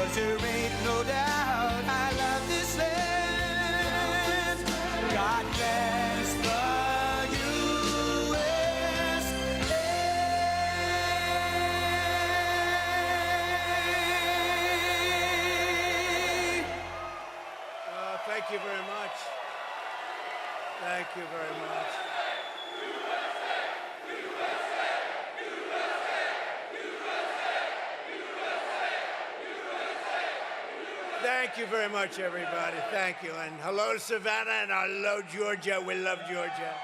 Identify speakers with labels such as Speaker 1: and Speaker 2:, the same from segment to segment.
Speaker 1: 'cause there ain't no doubt I love this land. God bless the USA.
Speaker 2: Thank you very much. Thank you very much. Thank you very much, everybody. Thank you. And hello to Savannah, and hello, Georgia. We love Georgia.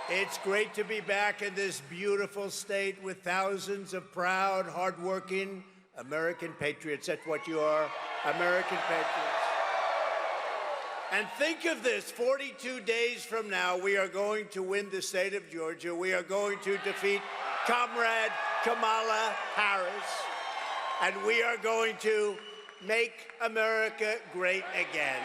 Speaker 2: It's great to be back in this beautiful state with thousands of proud, hardworking American patriots. That's what you are, American patriots. And think of this, 42 days from now, we are going to win the state of Georgia. We are going to defeat Comrade Kamala Harris, and we are going to make America great again.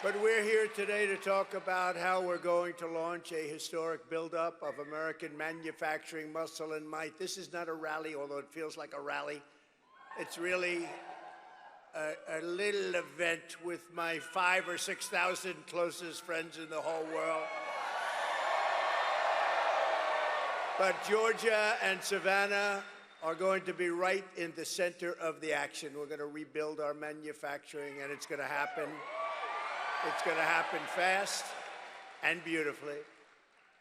Speaker 2: But we're here today to talk about how we're going to launch a historic buildup of American manufacturing muscle and might. This is not a rally, although it feels like a rally. It's really a little event with my 5,000 or 6,000 closest friends in the whole world. But Georgia and Savannah are going to be right in the center of the action. We're going to rebuild our manufacturing, and it's going to happen. It's going to happen fast and beautifully.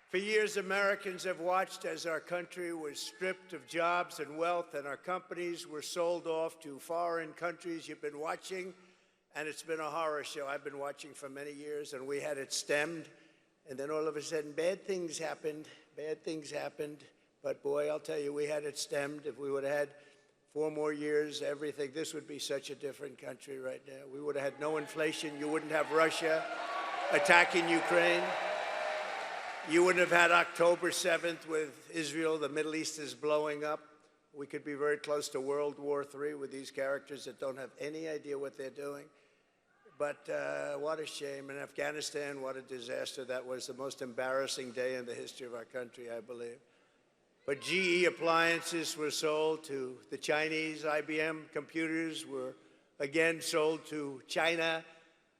Speaker 2: For years, Americans have watched as our country was stripped of jobs and wealth, and our companies were sold off to foreign countries. You've been watching, and it's been a horror show. I've been watching for many years, and we had it stemmed. And then all of a sudden, bad things happened. Bad things happened. But boy, I'll tell you, we had it stemmed. If we would have had 4 more years, everything, this would be such a different country right now. We would have had no inflation. You wouldn't have Russia attacking Ukraine. You wouldn't have had October 7th with Israel. The Middle East is blowing up. We could be very close to World War III with these characters that don't have any idea what they're doing. But what a shame. In Afghanistan, what a disaster. That was the most embarrassing day in the history of our country, I believe. But GE appliances were sold to the Chinese. IBM computers were again sold to China.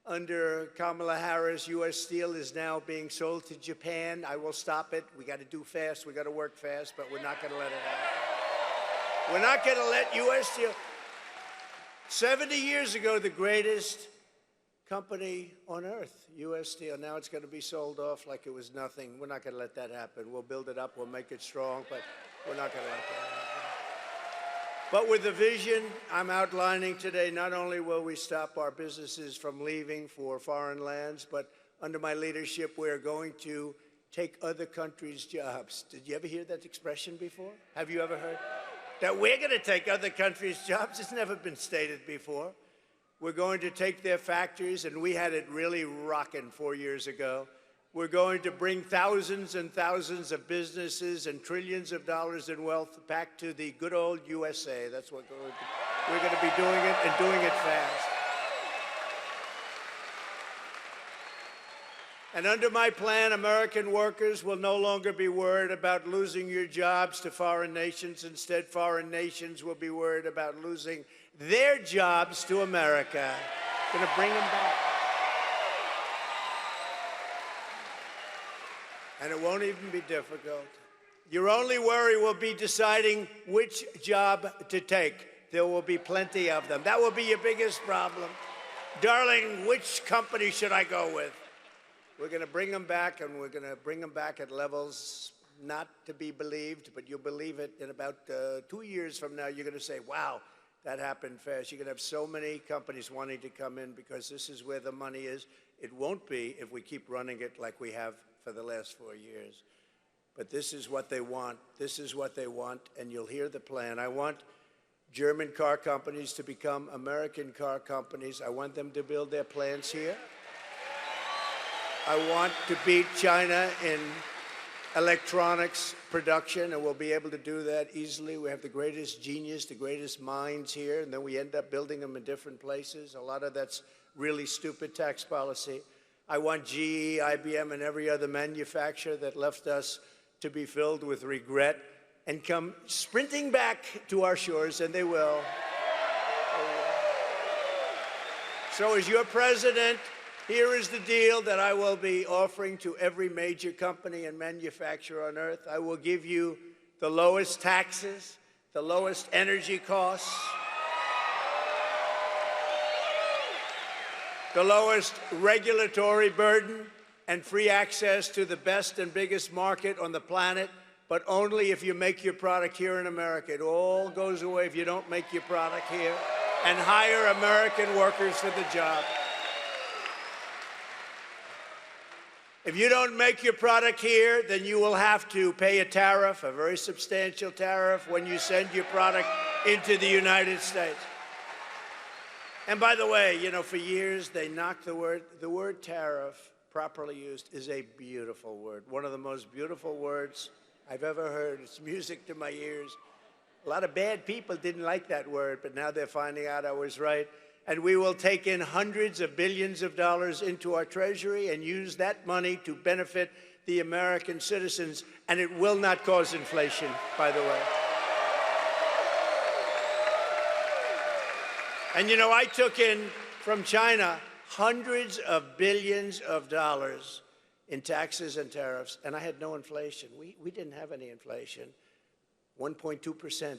Speaker 2: Under Kamala Harris, U.S. Steel is now being sold to Japan. I will stop it. We got to do fast. We got to work fast, but we're not going to let it happen. We're not going to let U.S. Steel. 70 years ago, the greatest company on earth, U.S. Steel. Now it's going to be sold off like it was nothing. We're not going to let that happen. We'll build it up. We'll make it strong, but we're not going to let that happen. But with the vision I'm outlining today, not only will we stop our businesses from leaving for foreign lands, but under my leadership, we're going to take other countries' jobs. Did you ever hear that expression before? Have you ever heard? That we're going to take other countries' jobs? It's never been stated before. We're going to take their factories, and we had it really rocking 4 years ago. We're going to bring thousands and thousands of businesses and trillions of dollars in wealth back to the good old USA. That's what we're going to be doing it, and doing it fast. And under my plan, American workers will no longer be worried about losing your jobs to foreign nations. Instead, foreign nations will be worried about losing their jobs to America. Going to bring them back. And it won't even be difficult. Your only worry will be deciding which job to take. There will be plenty of them. That will be your biggest problem. Darling, which company should I go with? We're going to bring them back, and we're going to bring them back at levels not to be believed, but you'll believe it in about 2 years from now. You're going to say, wow, that happened fast. You're going to have so many companies wanting to come in because this is where the money is. It won't be if we keep running it like we have for the last 4 years. But this is what they want. This is what they want, and you'll hear the plan. I want German car companies to become American car companies. I want them to build their plants here. I want to beat China in electronics production, and we'll be able to do that easily. We have the greatest genius, the greatest minds here, and then we end up building them in different places. A lot of that's really stupid tax policy. I want GE, IBM, and every other manufacturer that left us to be filled with regret and come sprinting back to our shores, and they will. So as your president, here is the deal that I will be offering to every major company and manufacturer on earth. I will give you the lowest taxes, the lowest energy costs, the lowest regulatory burden, and free access to the best and biggest market on the planet, but only if you make your product here in America. It all goes away if you don't make your product here, and hire American workers for the job. If you don't make your product here, then you will have to pay a tariff, a very substantial tariff, when you send your product into the United States. And by the way, you know, for years they knocked the word tariff, properly used, is a beautiful word. One of the most beautiful words I've ever heard. It's music to my ears. A lot of bad people didn't like that word, but now they're finding out I was right. And we will take in hundreds of billions of dollars into our treasury and use that money to benefit the American citizens, and it will not cause inflation, by the way. And you know, I took in from China hundreds of billions of dollars in taxes and tariffs, and I had no inflation. We didn't have any inflation, 1.2%.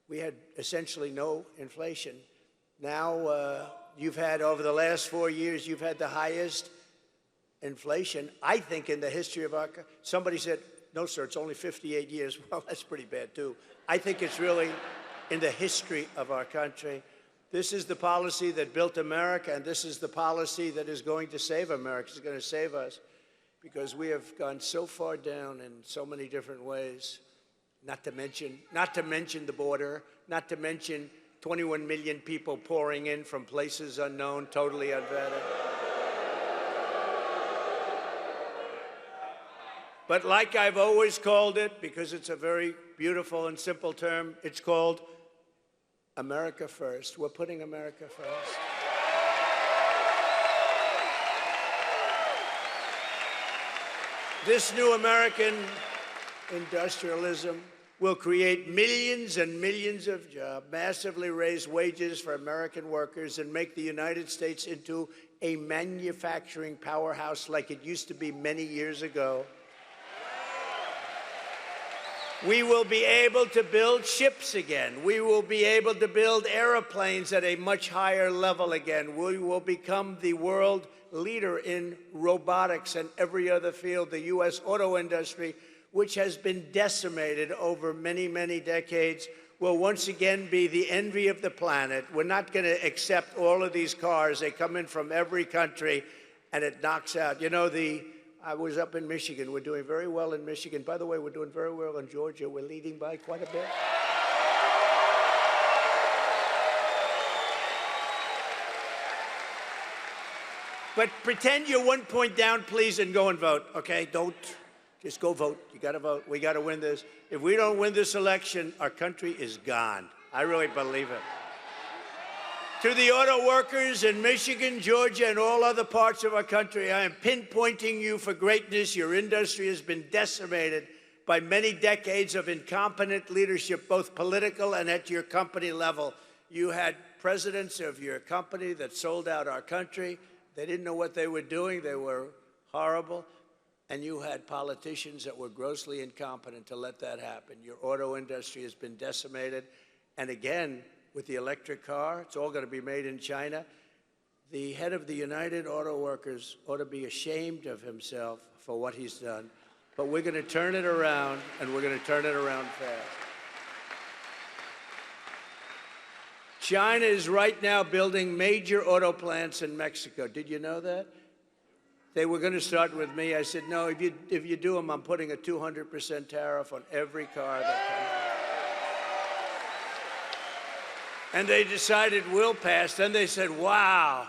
Speaker 2: We had essentially no inflation. Now, you've had, over the last 4 years, you've had the highest inflation, I think, in the history of our country. Somebody said, no, sir, it's only 58 years. Well, that's pretty bad, too. I think it's really in the history of our country. This is the policy that built America, and this is the policy that is going to save America. It's going to save us, because we have gone so far down in so many different ways, not to mention the border, not to mention 21 million people pouring in from places unknown, totally unvetted. But like I've always called it, because it's a very beautiful and simple term, it's called America First. We're putting America first. This new American industrialism will create millions and millions of jobs, massively raise wages for American workers, and make the United States into a manufacturing powerhouse like it used to be many years ago. We will be able to build ships again. We will be able to build airplanes at a much higher level again. We will become the world leader in robotics and every other field. The U.S. auto industry, which has been decimated over many, many decades, will once again be the envy of the planet. We're not going to accept all of these cars. They come in from every country, and it knocks out. You know, I was up in Michigan. We're doing very well in Michigan. By the way, we're doing very well in Georgia. We're leading by quite a bit. But pretend you're 1 point down, please, and go and vote, okay? Don't. Just go vote. You got to vote. We got to win this. If we don't win this election, our country is gone. I really believe it. To the auto workers in Michigan, Georgia, and all other parts of our country, I am pinpointing you for greatness. Your industry has been decimated by many decades of incompetent leadership, both political and at your company level. You had presidents of your company that sold out our country. They didn't know what they were doing. They were horrible. And you had politicians that were grossly incompetent to let that happen. Your auto industry has been decimated. And again, with the electric car, it's all going to be made in China. The head of the United Auto Workers ought to be ashamed of himself for what he's done. But we're going to turn it around, and we're going to turn it around fast. China is right now building major auto plants in Mexico. Did you know that? They were going to start with me. I said, no, if you do them, I'm putting a 200% tariff on every car that comes. And they decided we'll pass. Then they said, wow,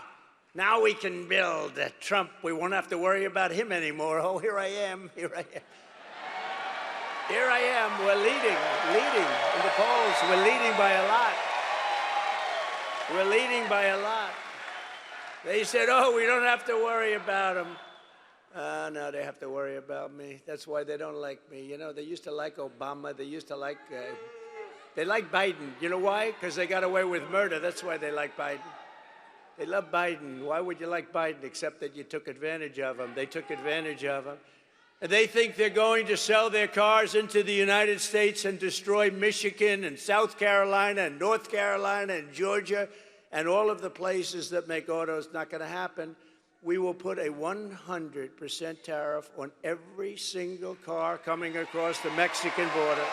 Speaker 2: now we can build Trump. We won't have to worry about him anymore. Oh, here I am, here I am. Here I am, we're leading in the polls. We're leading by a lot. We're leading by a lot. They said, oh, we don't have to worry about them. No, they have to worry about me. That's why they don't like me. You know, they used to like Obama. They used to like, they like Biden. You know why? Because they got away with murder. That's why they like Biden. They love Biden. Why would you like Biden except that you took advantage of him? They took advantage of him. And they think they're going to sell their cars into the United States and destroy Michigan and South Carolina and North Carolina and Georgia and all of the places that make autos. Not going to happen. We will put a 100% tariff on every single car coming across the Mexican border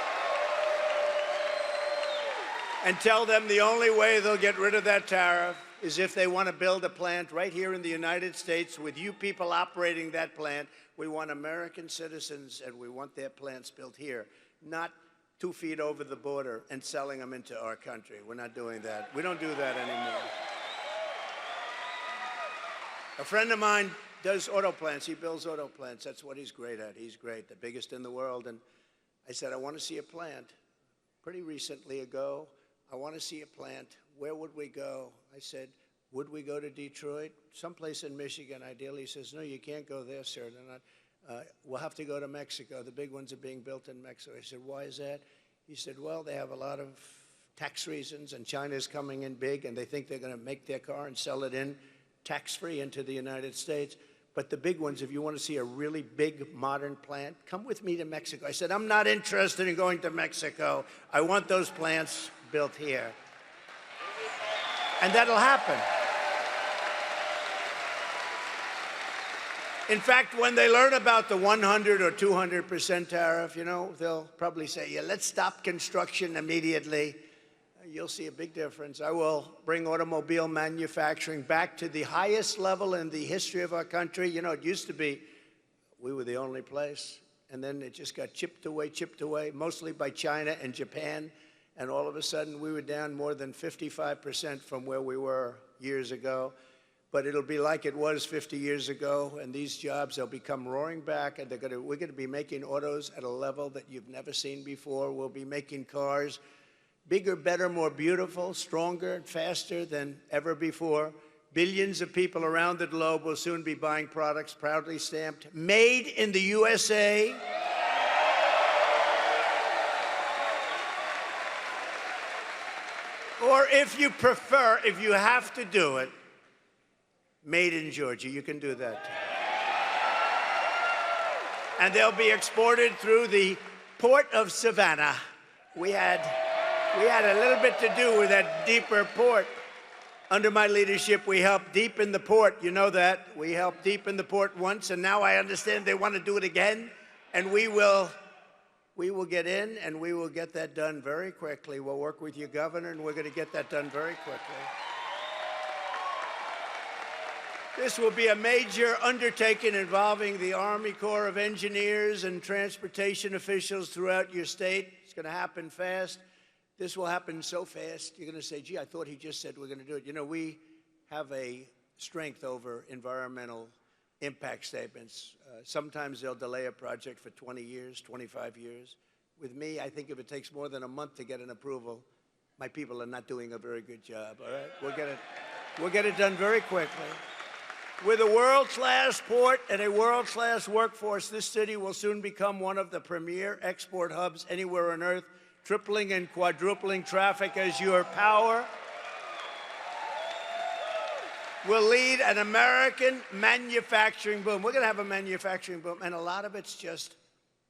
Speaker 2: and tell them the only way they'll get rid of that tariff is if they want to build a plant right here in the United States with you people operating that plant. We want American citizens, and we want their plants built here, not 2 feet over the border and selling them into our country. We're not doing that. We don't do that anymore. A friend of mine does auto plants. He builds auto plants. That's what he's great at. He's great, the biggest in the world. And I said, I want to see a plant. Pretty recently ago, I want to see a plant. Where would we go? I said, would we go to Detroit? Someplace in Michigan, ideally. He says, no, you can't go there, sir. They're not. We'll have to go to Mexico. The big ones are being built in Mexico. I said, why is that? He said, well, they have a lot of tax reasons, and China's coming in big, and they think they're going to make their car and sell it in tax-free into the United States. But the big ones, if you want to see a really big modern plant, come with me to Mexico. I said, I'm not interested in going to Mexico. I want those plants built here. And that'll happen. In fact, when they learn about the 100 or 200% tariff, you know, they'll probably say, yeah, let's stop construction immediately. You'll see a big difference. I will bring automobile manufacturing back to the highest level in the history of our country. You know, it used to be we were the only place, and then it just got chipped away, mostly by China and Japan, and all of a sudden we were down more than 55% from where we were years ago. But it'll be like it was 50 years ago, and these jobs, they'll become roaring back, and we're going to be making autos at a level that you've never seen before. We'll be making cars bigger, better, more beautiful, stronger, and faster than ever before. Billions of people around the globe will soon be buying products proudly stamped, made in the USA. Or if you prefer, if you have to do it, made in Georgia. You can do that too. And they'll be exported through the port of Savannah. We had a little bit to do with that deeper port. Under my leadership, we helped deepen the port. You know that. We helped deepen the port once, and now I understand they want to do it again. And we will get in, and we will get that done very quickly. We'll work with your governor, and we're going to get that done very quickly. This will be a major undertaking involving the Army Corps of Engineers and transportation officials throughout your state. It's going to happen fast. This will happen so fast, you're going to say, gee, I thought he just said we're going to do it. You know, we have a strength over environmental impact statements. Sometimes they'll delay a project for 20 years, 25 years. With me, I think if it takes more than a month to get an approval, my people are not doing a very good job, all right? We'll get it done very quickly. With a world-class port and a world-class workforce, this city will soon become one of the premier export hubs anywhere on earth, tripling and quadrupling traffic as your power will lead an American manufacturing boom. We're going to have a manufacturing boom, and a lot of it's just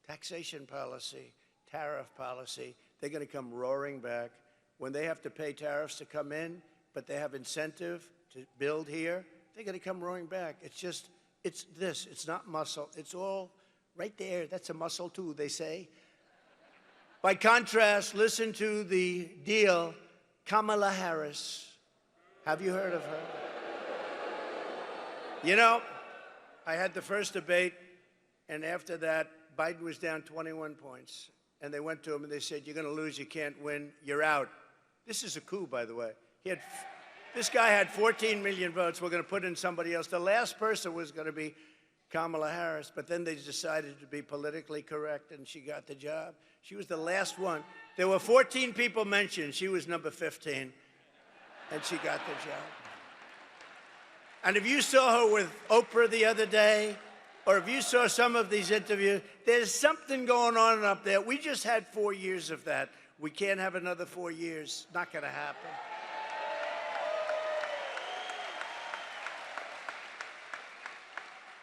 Speaker 2: taxation policy, tariff policy. They're going to come roaring back. When they have to pay tariffs to come in, but they have incentive to build here, they're going to come roaring back. It's this. It's not muscle. It's all right there. That's a muscle, too, they say. By contrast, listen to the deal, Kamala Harris. Have you heard of her? You know, I had the first debate, and after that, Biden was down 21 points. And they went to him and they said, you're going to lose, you can't win, you're out. This is a coup, by the way. This guy had 14 million votes. We're going to put in somebody else. The last person was going to be Kamala Harris, but then they decided to be politically correct, and she got the job. She was the last one. There were 14 people mentioned. She was number 15, and she got the job. And if you saw her with Oprah the other day, or if you saw some of these interviews, there's something going on up there. We just had 4 years of that. We can't have another 4 years. Not going to happen.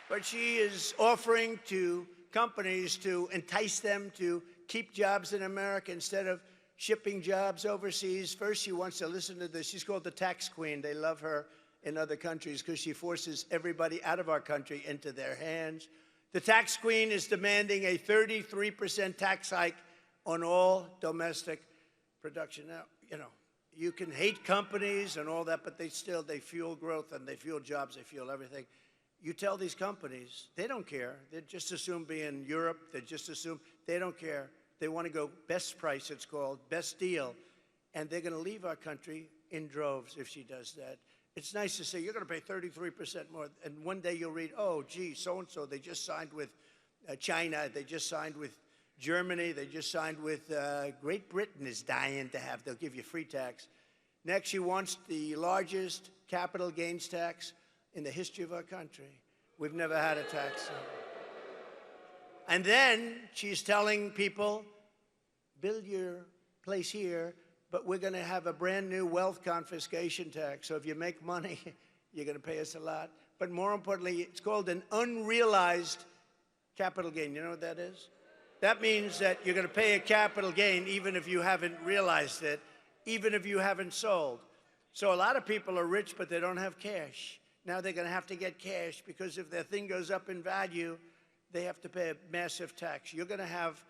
Speaker 2: But she is offering to companies to entice them to keep jobs in America instead of shipping jobs overseas. First, she wants to listen to this. She's called the tax queen. They love her in other countries because she forces everybody out of our country into their hands. The tax queen is demanding a 33% tax hike on all domestic production. Now, you know, you can hate companies and all that, but they fuel growth and they fuel jobs, they fuel everything. You tell these companies, they don't care. They just assume be in Europe. They just assume, they don't care. They want to go best price, it's called, best deal. And they're going to leave our country in droves if she does that. It's nice to say, you're going to pay 33% more. And one day you'll read, oh, gee, so-and-so, they just signed with China. They just signed with Germany. They just signed with Great Britain is dying to have. They'll give you free tax. Next, she wants the largest capital gains tax in the history of our country. We've never had a tax. And then she's telling people, build your place here, but we're going to have a brand new wealth confiscation tax. So if you make money, you're going to pay us a lot. But more importantly, it's called an unrealized capital gain. You know what that is? That means that you're going to pay a capital gain even if you haven't realized it, even if you haven't sold. So a lot of people are rich, but they don't have cash. Now they're going to have to get cash because if their thing goes up in value, they have to pay a massive tax. You're going to have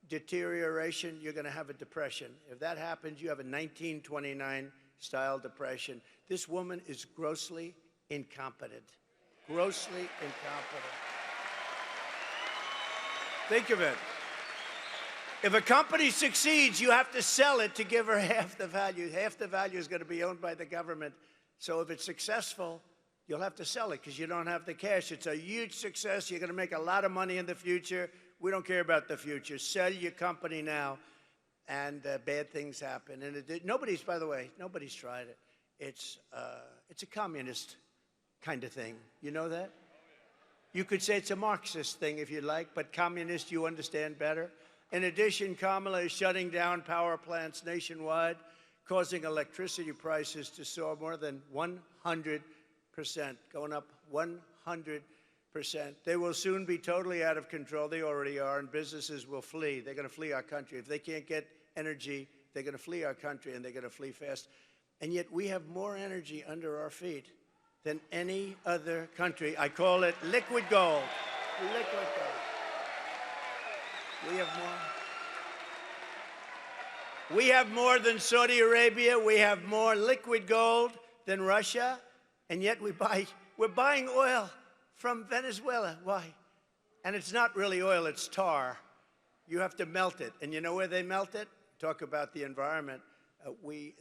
Speaker 2: deterioration. You're going to have a depression. If that happens, you have a 1929-style depression. This woman is grossly incompetent. Grossly incompetent. Think of it. If a company succeeds, you have to sell it to give her half the value. Half the value is going to be owned by the government. So if it's successful, you'll have to sell it because you don't have the cash. It's a huge success. You're going to make a lot of money in the future. We don't care about the future. Sell your company now, and bad things happen. And nobody's, by the way, nobody's tried it. It's a communist kind of thing. You know that? You could say it's a Marxist thing if you like, but communist you understand better. In addition, Kamala is shutting down power plants nationwide, causing electricity prices to soar more than 100%, going up 100%. They will soon be totally out of control. They already are, and businesses will flee. They're going to flee our country. If they can't get energy, they're going to flee our country, and they're going to flee fast. And yet we have more energy under our feet than any other country. I call it liquid gold. Liquid gold. We have more. We have more than Saudi Arabia. We have more liquid gold than Russia, and yet we're buying oil from Venezuela. Why? And it's not really oil, it's tar. You have to melt it. And you know where they melt it? Talk about the environment.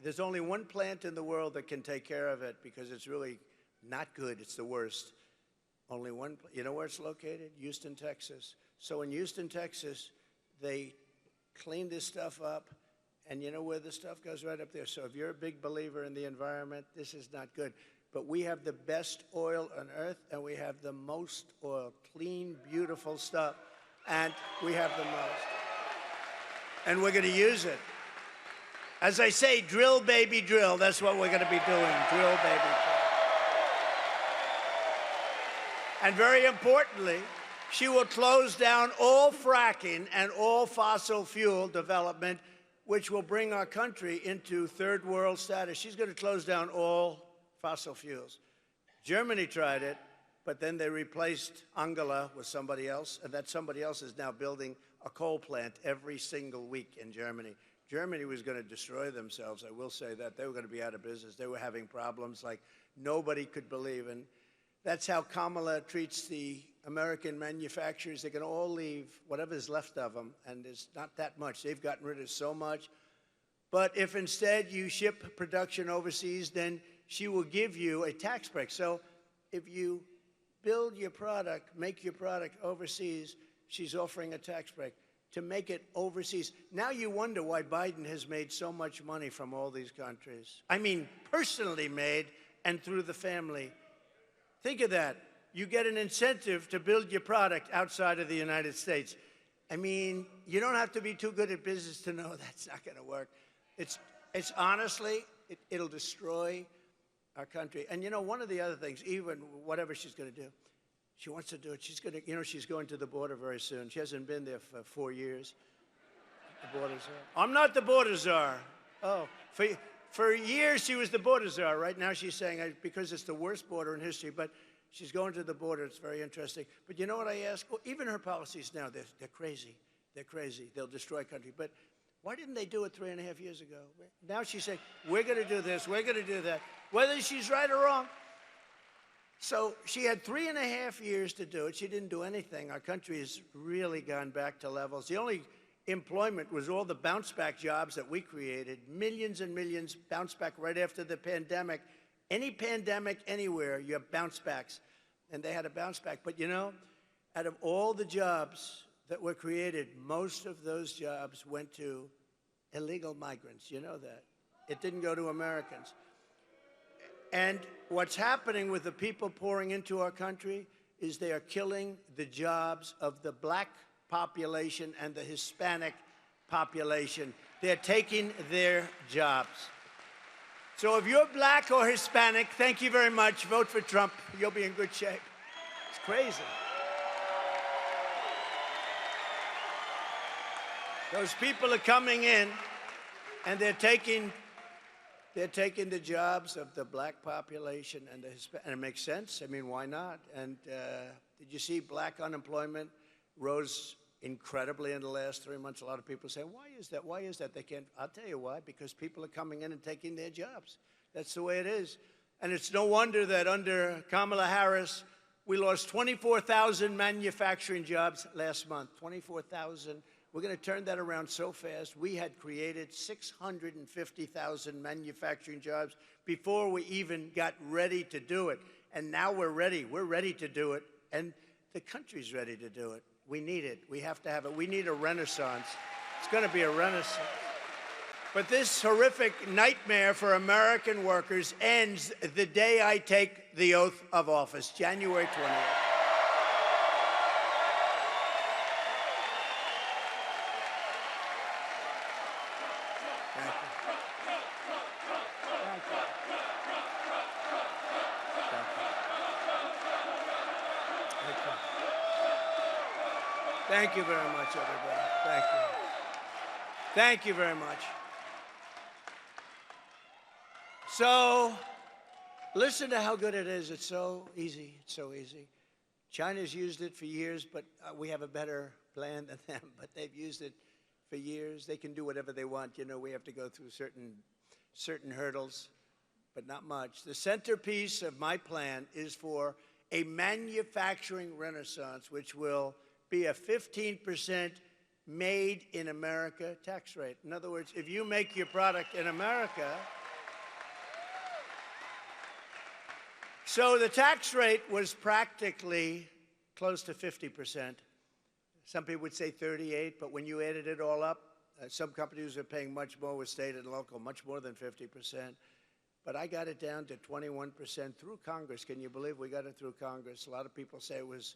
Speaker 2: There's only one plant in the world that can take care of it because it's really not good. It's the worst. Only one. You know where it's located? Houston, Texas. So in Houston, Texas, they clean this stuff up. And you know where the stuff goes? Right up there. So if you're a big believer in the environment, this is not good. But we have the best oil on earth, and we have the most oil. Clean, beautiful stuff. And we have the most. And we're going to use it. As I say, drill, baby, drill. That's what we're going to be doing. Drill, baby, drill. And very importantly, she will close down all fracking and all fossil fuel development, which will bring our country into third world status. She's going to close down all fossil fuels. Germany tried it, but then they replaced Angela with somebody else, and that somebody else is now building a coal plant every single week in Germany. Germany was going to destroy themselves, I will say that. They were going to be out of business. They were having problems like nobody could believe. And that's how Kamala treats the American manufacturers. They can all leave whatever's left of them, and there's not that much. They've gotten rid of so much. But if instead you ship production overseas, then she will give you a tax break. So if you build your product, make your product overseas, she's offering a tax break to make it overseas. Now you wonder why Biden has made so much money from all these countries. I mean, personally made and through the family. Think of that. You get an incentive to build your product outside of the United States. I mean, you don't have to be too good at business to know that's not going to work. It's honestly, it'll destroy our country. And you know, one of the other things, even whatever she's going to do, she wants to do it. She's going to, you know, she's going to the border very soon. She hasn't been there for 4 years. The border czar. I'm not the border czar. Oh, for years she was the border czar. Right now she's saying, because it's the worst border in history, but she's going to the border. It's very interesting. But you know what I ask? Well, even her policies now, they're crazy. They're crazy. They'll destroy country. But why didn't they do it 3.5 years ago? Now she's saying, we're going to do this, we're going to do that. Whether she's right or wrong. So she had 3.5 years to do it. She didn't do anything. Our country has really gone back to levels. The only employment was all the bounce back jobs that we created. Millions and millions bounced back right after the pandemic. Any pandemic anywhere, you have bounce backs. And they had a bounce back. But you know, out of all the jobs that were created, most of those jobs went to illegal migrants. You know that. It didn't go to Americans. And what's happening with the people pouring into our country is they are killing the jobs of the black population and the Hispanic population. They're taking their jobs. So if you're black or Hispanic, thank you very much. Vote for Trump. You'll be in good shape. It's crazy. Those people are coming in, and they're taking the jobs of the black population and the Hispanic. And it makes sense. I mean, why not? And did you see black unemployment rose incredibly in the last 3 months? A lot of people say, why is that? Why is that? They can't. I'll tell you why. Because people are coming in and taking their jobs. That's the way it is. And it's no wonder that under Kamala Harris, we lost 24,000 manufacturing jobs last month. 24,000. We're going to turn that around so fast. We had created 650,000 manufacturing jobs before we even got ready to do it. And now we're ready. We're ready to do it. And the country's ready to do it. We need it. We have to have it. We need a renaissance. It's going to be a renaissance. But this horrific nightmare for American workers ends the day I take the oath of office, January 20th. Thank you very much, everybody. Thank you. Thank you very much. So, listen to how good it is. It's so easy. It's so easy. China's used it for years, but we have a better plan than them. But they've used it for years. They can do whatever they want. You know, we have to go through certain hurdles, but not much. The centerpiece of my plan is for a manufacturing renaissance, which will be a 15% made in America tax rate. In other words, if you make your product in America, so the tax rate was practically close to 50%. Some people would say 38, but when you added it all up, some companies are paying much more with state and local, much more than 50%. But I got it down to 21% through Congress. Can you believe we got it through Congress? A lot of people say it was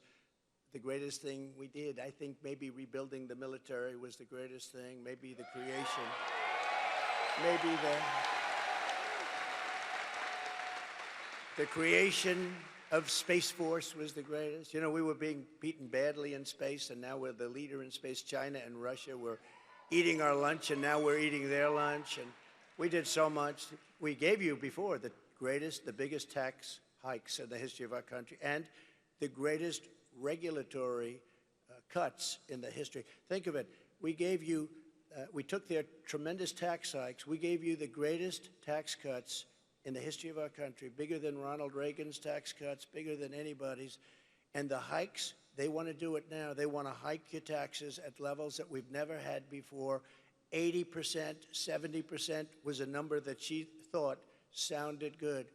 Speaker 2: the greatest thing we did. I think maybe rebuilding the military was the greatest thing. Maybe the creation. Maybe the creation of Space Force was the greatest. You know, we were being beaten badly in space, and now we're the leader in space. China and Russia were eating our lunch, and now we're eating their lunch. And we did so much. We gave you before the biggest tax hikes in the history of our country, and the greatest regulatory cuts in the history. Think of it. We gave you, we took their tremendous tax hikes. We gave you the greatest tax cuts in the history of our country, bigger than Ronald Reagan's tax cuts, bigger than anybody's. And the hikes, they want to do it now. They want to hike your taxes at levels that we've never had before. 80%, 70% was a number that she thought sounded good.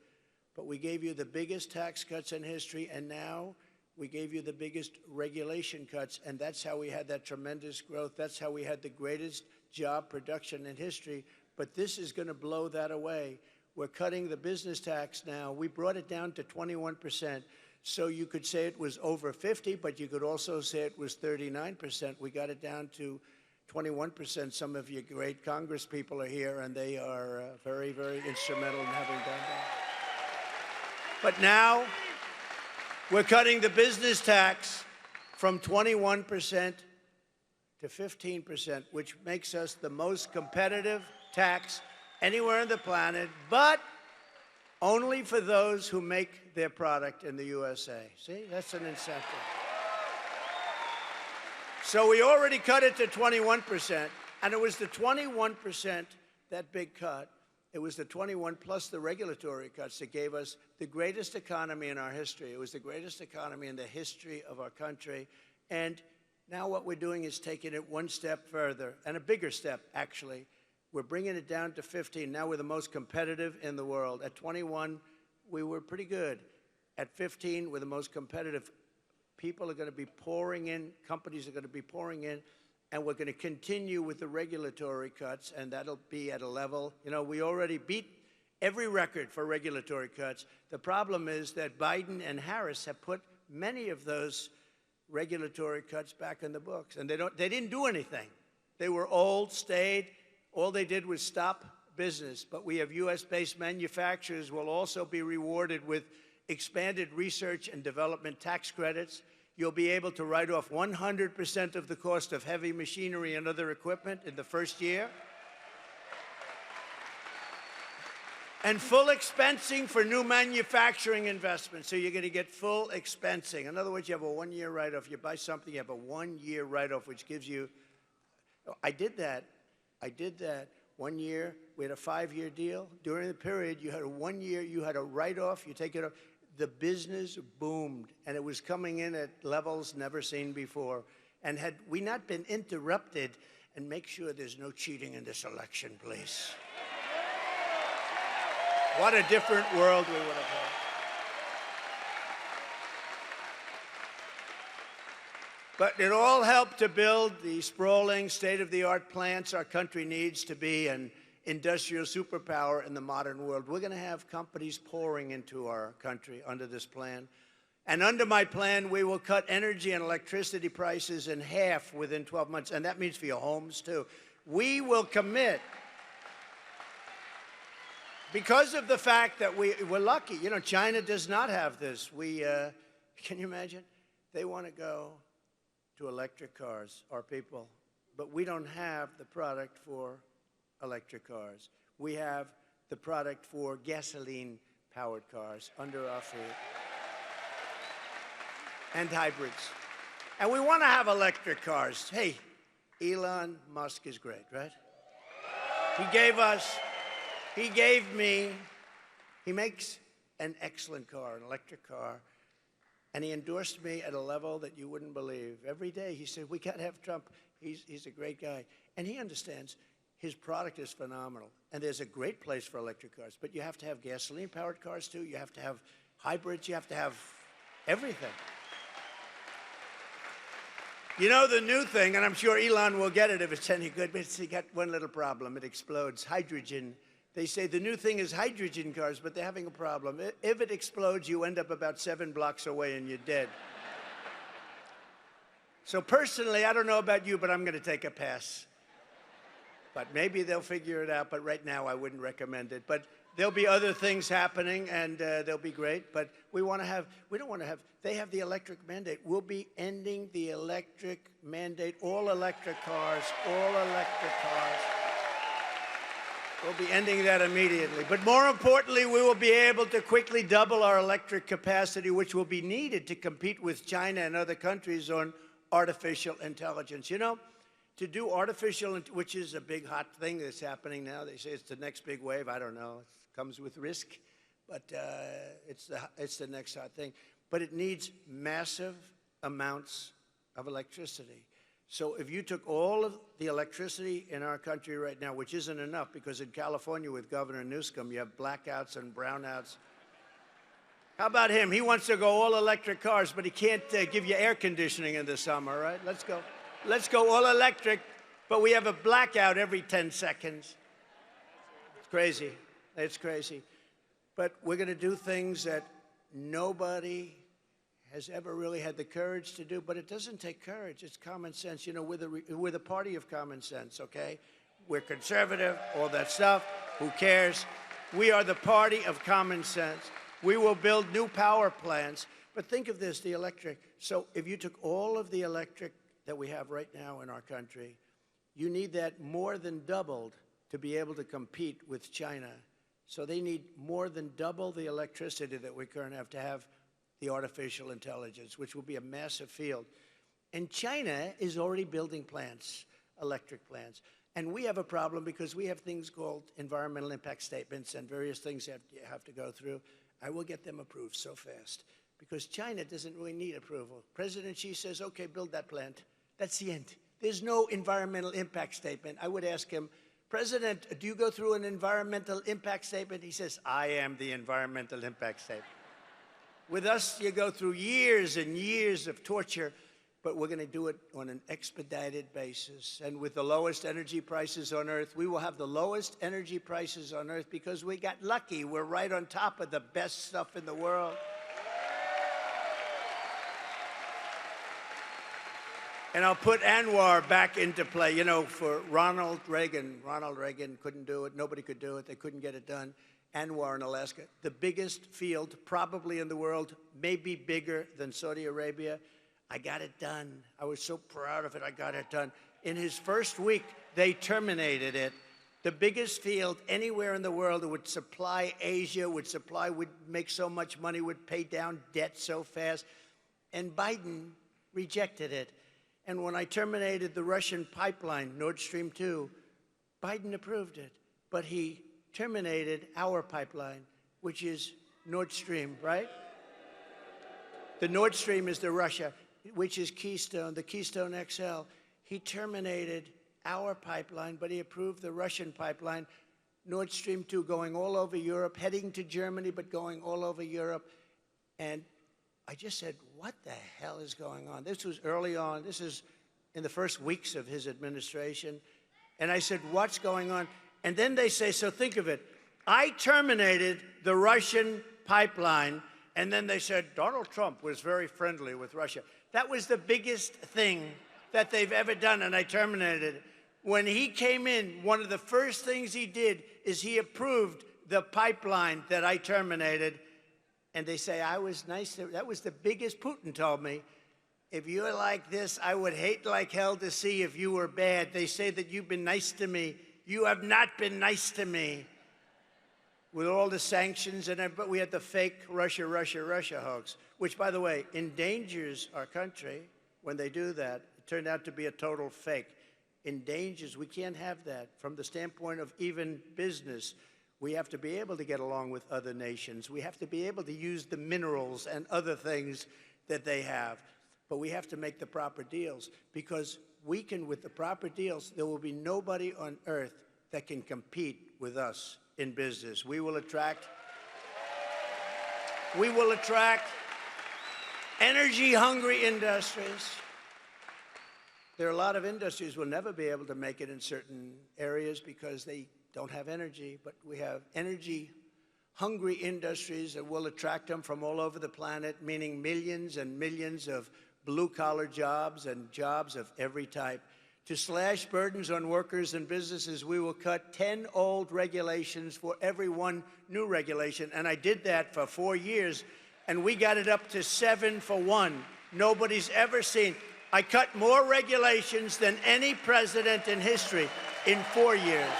Speaker 2: But we gave you the biggest tax cuts in history, and now we gave you the biggest regulation cuts, and that's how we had that tremendous growth. That's how we had the greatest job production in history. But this is going to blow that away. We're cutting the business tax now. We brought it down to 21%. So you could say it was over 50, but you could also say it was 39%. We got it down to 21%. Some of you great Congress people are here, and they are very, very instrumental in having done that. But now we're cutting the business tax from 21% to 15%, which makes us the most competitive tax anywhere on the planet, but only for those who make their product in the USA. See, that's an incentive. So we already cut it to 21%, and it was the 21%, that big cut, it was the 21 plus the regulatory cuts that gave us the greatest economy in our history. It was the greatest economy in the history of our country. And now what we're doing is taking it one step further, and a bigger step, actually. We're bringing it down to 15. Now we're the most competitive in the world. At 21, we were pretty good. At 15, we're the most competitive. People are going to be pouring in, companies are going to be pouring in, and we're going to continue with the regulatory cuts, and that'll be at a level, you know, we already beat every record for regulatory cuts. The problem is that Biden and Harris have put many of those regulatory cuts back in the books, and they didn't do anything. They were old, stayed. All they did was stop business. But we have U.S.-based manufacturers will also be rewarded with expanded research and development tax credits. You'll be able to write off 100% of the cost of heavy machinery and other equipment in the first year. And full expensing for new manufacturing investments. So you're going to get full expensing. In other words, you have a one-year write-off. You buy something, you have a one-year write-off, which gives you, I did that 1 year. We had a 5-year deal. During the period, you had a 1 year, you had a write-off, you take it off. The business boomed, and it was coming in at levels never seen before. And had we not been interrupted, and make sure there's no cheating in this election, please. What a different world we would have had. But it all helped to build the sprawling, state-of-the-art plants our country needs to be an industrial superpower in the modern world. We're going to have companies pouring into our country under this plan. And under my plan, we will cut energy and electricity prices in half within 12 months. And that means for your homes, too. We will commit, because of the fact that we're lucky. You know, China does not have this. Can you imagine? They want to go to electric cars, our people. But we don't have the product for electric cars. We have the product for gasoline-powered cars under our feet. And hybrids. And we want to have electric cars. Hey, Elon Musk is great, right? He makes an excellent car, an electric car. And he endorsed me at a level that you wouldn't believe. Every day he said, we got to have Trump. He's a great guy. And he understands his product is phenomenal. And there's a great place for electric cars. But you have to have gasoline-powered cars, too. You have to have hybrids. You have to have everything. You know, the new thing, and I'm sure Elon will get it if it's any good, but it's got one little problem. It explodes. Hydrogen. They say the new thing is hydrogen cars, but they're having a problem. If it explodes, you end up about 7 blocks away and you're dead. So personally, I don't know about you, but I'm going to take a pass. But maybe they'll figure it out, but right now I wouldn't recommend it. But there'll be other things happening, and they'll be great. But we don't want to have, they have the electric mandate. We'll be ending the electric mandate, all electric cars. We'll be ending that immediately. But more importantly, we will be able to quickly double our electric capacity, which will be needed to compete with China and other countries on artificial intelligence. You know, to do artificial, which is a big hot thing that's happening now. They say it's the next big wave. I don't know. It comes with risk, but it's the next hot thing. But it needs massive amounts of electricity. So if you took all of the electricity in our country right now, which isn't enough, because in California with Governor Newsom, you have blackouts and brownouts. How about him? He wants to go all electric cars, but he can't give you air conditioning in the summer, right? Let's go all electric, but we have a blackout every 10 seconds. It's crazy. It's crazy. But we're going to do things that nobody has ever really had the courage to do, but it doesn't take courage. It's common sense. You know, we're the party of common sense, okay? We're conservative, all that stuff. Who cares? We are the party of common sense. We will build new power plants. But think of this, the electric. So if you took all of the electric that we have right now in our country, you need that more than doubled to be able to compete with China. So they need more than double the electricity that we currently have to have the artificial intelligence, which will be a massive field. And China is already building plants, electric plants. And we have a problem because we have things called environmental impact statements and various things that you have to go through. I will get them approved so fast because China doesn't really need approval. President Xi says, okay, build that plant. That's the end. There's no environmental impact statement. I would ask him, President, do you go through an environmental impact statement? He says, I am the environmental impact statement. With us, you go through years and years of torture, but we're going to do it on an expedited basis. And with the lowest energy prices on Earth, we will have the lowest energy prices on Earth because we got lucky. We're right on top of the best stuff in the world. And I'll put Anwar back into play. You know, for Ronald Reagan couldn't do it. Nobody could do it. They couldn't get it done. Anwar in Alaska, the biggest field probably in the world, maybe bigger than Saudi Arabia. I got it done. I was so proud of it. I got it done. In his first week, they terminated it. The biggest field anywhere in the world that would supply Asia, would make so much money, would pay down debt so fast. And Biden rejected it. And when I terminated the Russian pipeline, Nord Stream 2, Biden approved it. But he terminated our pipeline, which is Nord Stream, right? The Nord Stream is the Russia, which is Keystone, the Keystone XL. He terminated our pipeline, but he approved the Russian pipeline, Nord Stream 2, going all over Europe, heading to Germany, but going all over Europe. And I just said, what the hell is going on? This was early on. This is in the first weeks of his administration. And I said, what's going on? And then they say, so think of it. I terminated the Russian pipeline, and then they said, Donald Trump was very friendly with Russia. That was the biggest thing that they've ever done, and I terminated it. When he came in, one of the first things he did is he approved the pipeline that I terminated. And they say, I was nice. That was the biggest. Putin told me, if you're like this, I would hate like hell to see if you were bad. They say that you've been nice to me. You have not been nice to me. With all the sanctions, but we had the fake Russia hoax, which, by the way, endangers our country when they do that. It turned out to be a total fake. Endangers, we can't have that. From the standpoint of even business, we have to be able to get along with other nations. We have to be able to use the minerals and other things that they have. But we have to make the proper deals, because with the proper deals, there will be nobody on earth that can compete with us in business. We will attract energy-hungry industries. There are a lot of industries will never be able to make it in certain areas because they don't have energy, but we have energy-hungry industries that will attract them from all over the planet, meaning millions and millions of blue-collar jobs and jobs of every type. To slash burdens on workers and businesses, we will cut 10 old regulations for every one new regulation. And I did that for 4 years, and we got it up to 7 for 1. Nobody's ever seen. I cut more regulations than any president in history in 4 years.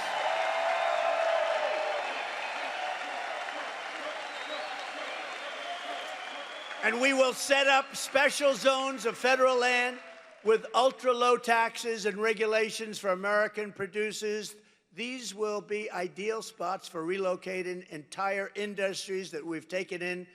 Speaker 2: And we will set up special zones of federal land with ultra-low taxes and regulations for American producers. These will be ideal spots for relocating entire industries that we've taken in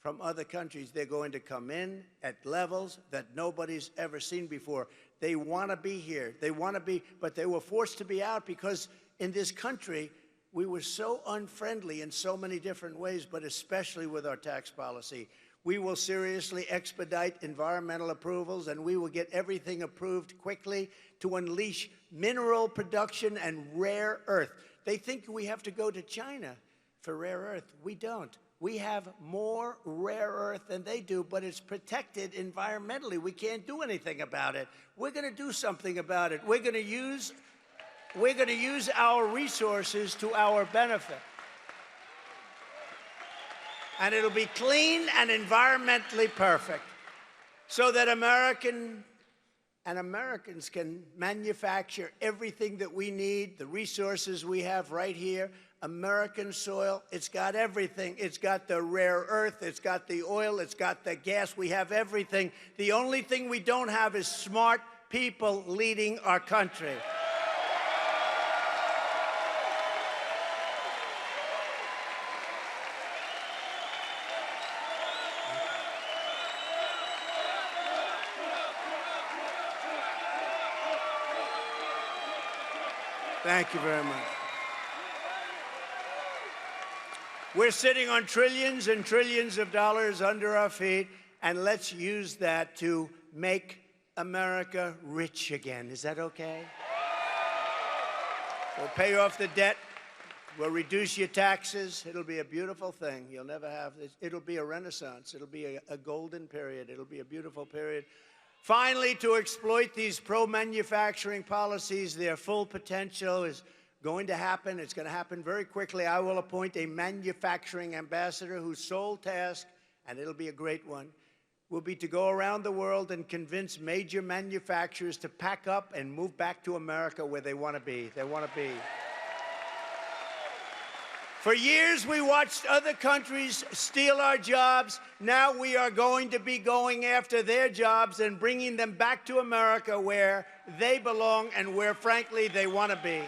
Speaker 2: from other countries. They're going to come in at levels that nobody's ever seen before. They want to be here. They want to be, but they were forced to be out because in this country, we were so unfriendly in so many different ways, but especially with our tax policy. We will seriously expedite environmental approvals, and we will get everything approved quickly to unleash mineral production and rare earth. They think we have to go to China. for rare earth. We don't. We have more rare earth than they do, but it's protected environmentally. We can't do anything about it. We're going to do something about it. We're going to use our resources to our benefit. And it'll be clean and environmentally perfect so that Americans can manufacture everything that we need, the resources we have right here. American soil, it's got everything. It's got the rare earth, it's got the oil, it's got the gas. We have everything. The only thing we don't have is smart people leading our country. Thank you very much. We're sitting on trillions and trillions of dollars under our feet, and let's use that to make America rich again. Is that okay? We'll pay off the debt. We'll reduce your taxes. It'll be a beautiful thing. You'll never have this. It'll be a renaissance. It'll be a golden period. It'll be a beautiful period. Finally, to exploit these pro-manufacturing policies, their full potential is going to happen. It's going to happen very quickly. I will appoint a manufacturing ambassador whose sole task, and it'll be a great one, will be to go around the world and convince major manufacturers to pack up and move back to America where they want to be. They want to be. For years, we watched other countries steal our jobs. Now we are going to be going after their jobs and bringing them back to America where they belong and where, frankly, they want to be.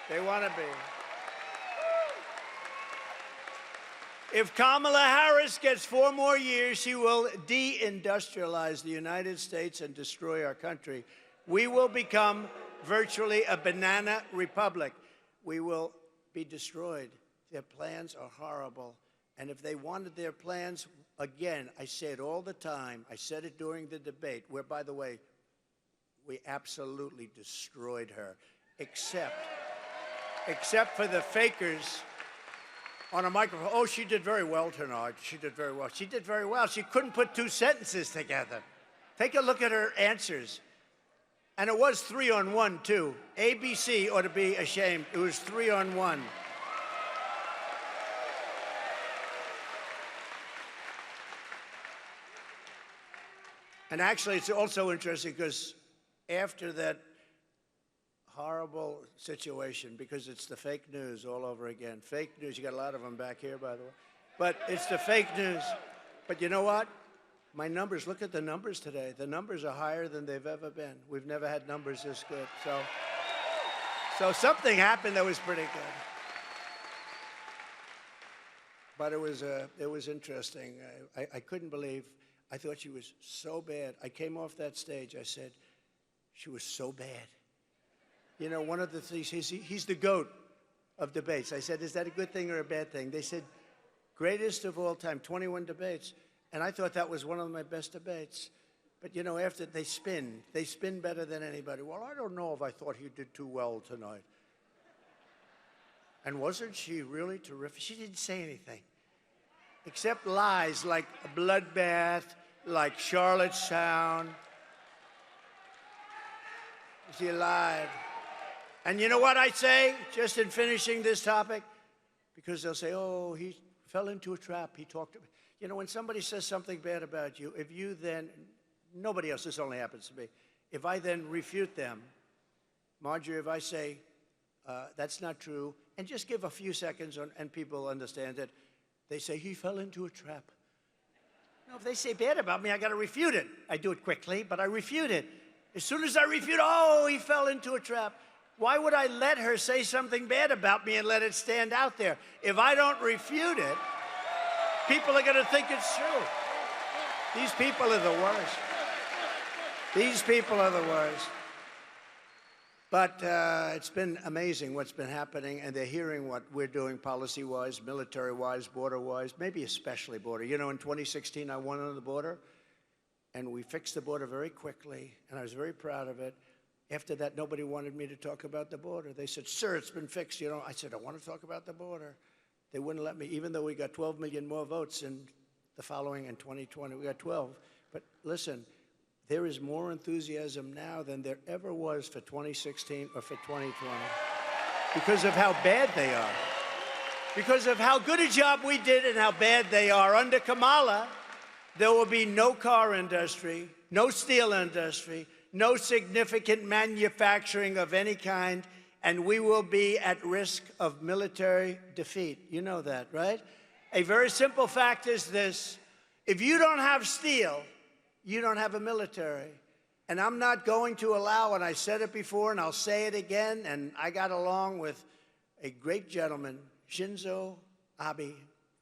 Speaker 2: They want to be. If Kamala Harris gets 4 more years, she will deindustrialize the United States and destroy our country. We will become virtually a banana republic. We will be destroyed. Their plans are horrible. And if they wanted their plans, again, I say it all the time. I said it during the debate, where, by the way, we absolutely destroyed her, except for the fakers on a microphone. Oh, she did very well tonight. She did very well. She did very well. She couldn't put 2 sentences together. Take a look at her answers. And it was 3-on-1, too. ABC ought to be ashamed. It was 3-on-1. And actually, it's also interesting because after that horrible situation, because it's the fake news all over again. Fake news, you got a lot of them back here, by the way. But it's the fake news. But you know what? My numbers, look at the numbers today. The numbers are higher than they've ever been. We've never had numbers this good. So something happened that was pretty good. But it was interesting. I couldn't believe. I thought she was so bad. I came off that stage. I said, she was so bad. You know, one of the things, he's the GOAT of debates. I said, is that a good thing or a bad thing? They said, greatest of all time, 21 debates. And I thought that was one of my best debates. But, you know, after they spin better than anybody. Well, I don't know if I thought he did too well tonight. And wasn't she really terrific? She didn't say anything. Except lies like a bloodbath, like Charlottetown. She lied. And you know what I say, just in finishing this topic? Because they'll say, oh, he fell into a trap. He talked. You know, when somebody says something bad about you, if you then, nobody else, this only happens to me, if I then refute them, Marjorie, if I say, that's not true, and just give a few seconds and people understand it, they say, he fell into a trap. No, if they say bad about me, I got to refute it. I do it quickly, but I refute it. As soon as I refute, oh, he fell into a trap. Why would I let her say something bad about me and let it stand out there? If I don't refute it, people are going to think it's true. These people are the worst. These people are the worst. But it's been amazing what's been happening, and they're hearing what we're doing policy-wise, military-wise, border-wise, maybe especially border. You know, in 2016, I won on the border, and we fixed the border very quickly, and I was very proud of it. After that, nobody wanted me to talk about the border. They said, sir, it's been fixed. You know, I said, I want to talk about the border. They wouldn't let me, even though we got 12 million more votes in the following in 2020. We got 12. But listen, there is more enthusiasm now than there ever was for 2016 or for 2020 because of how bad they are. Because of how good a job we did and how bad they are. Under Kamala, there will be no car industry, no steel industry, no significant manufacturing of any kind, and we will be at risk of military defeat. You know that, right? A very simple fact is this. If you don't have steel, you don't have a military. And I'm not going to allow, and I said it before and I'll say it again, and I got along with a great gentleman, Shinzo Abe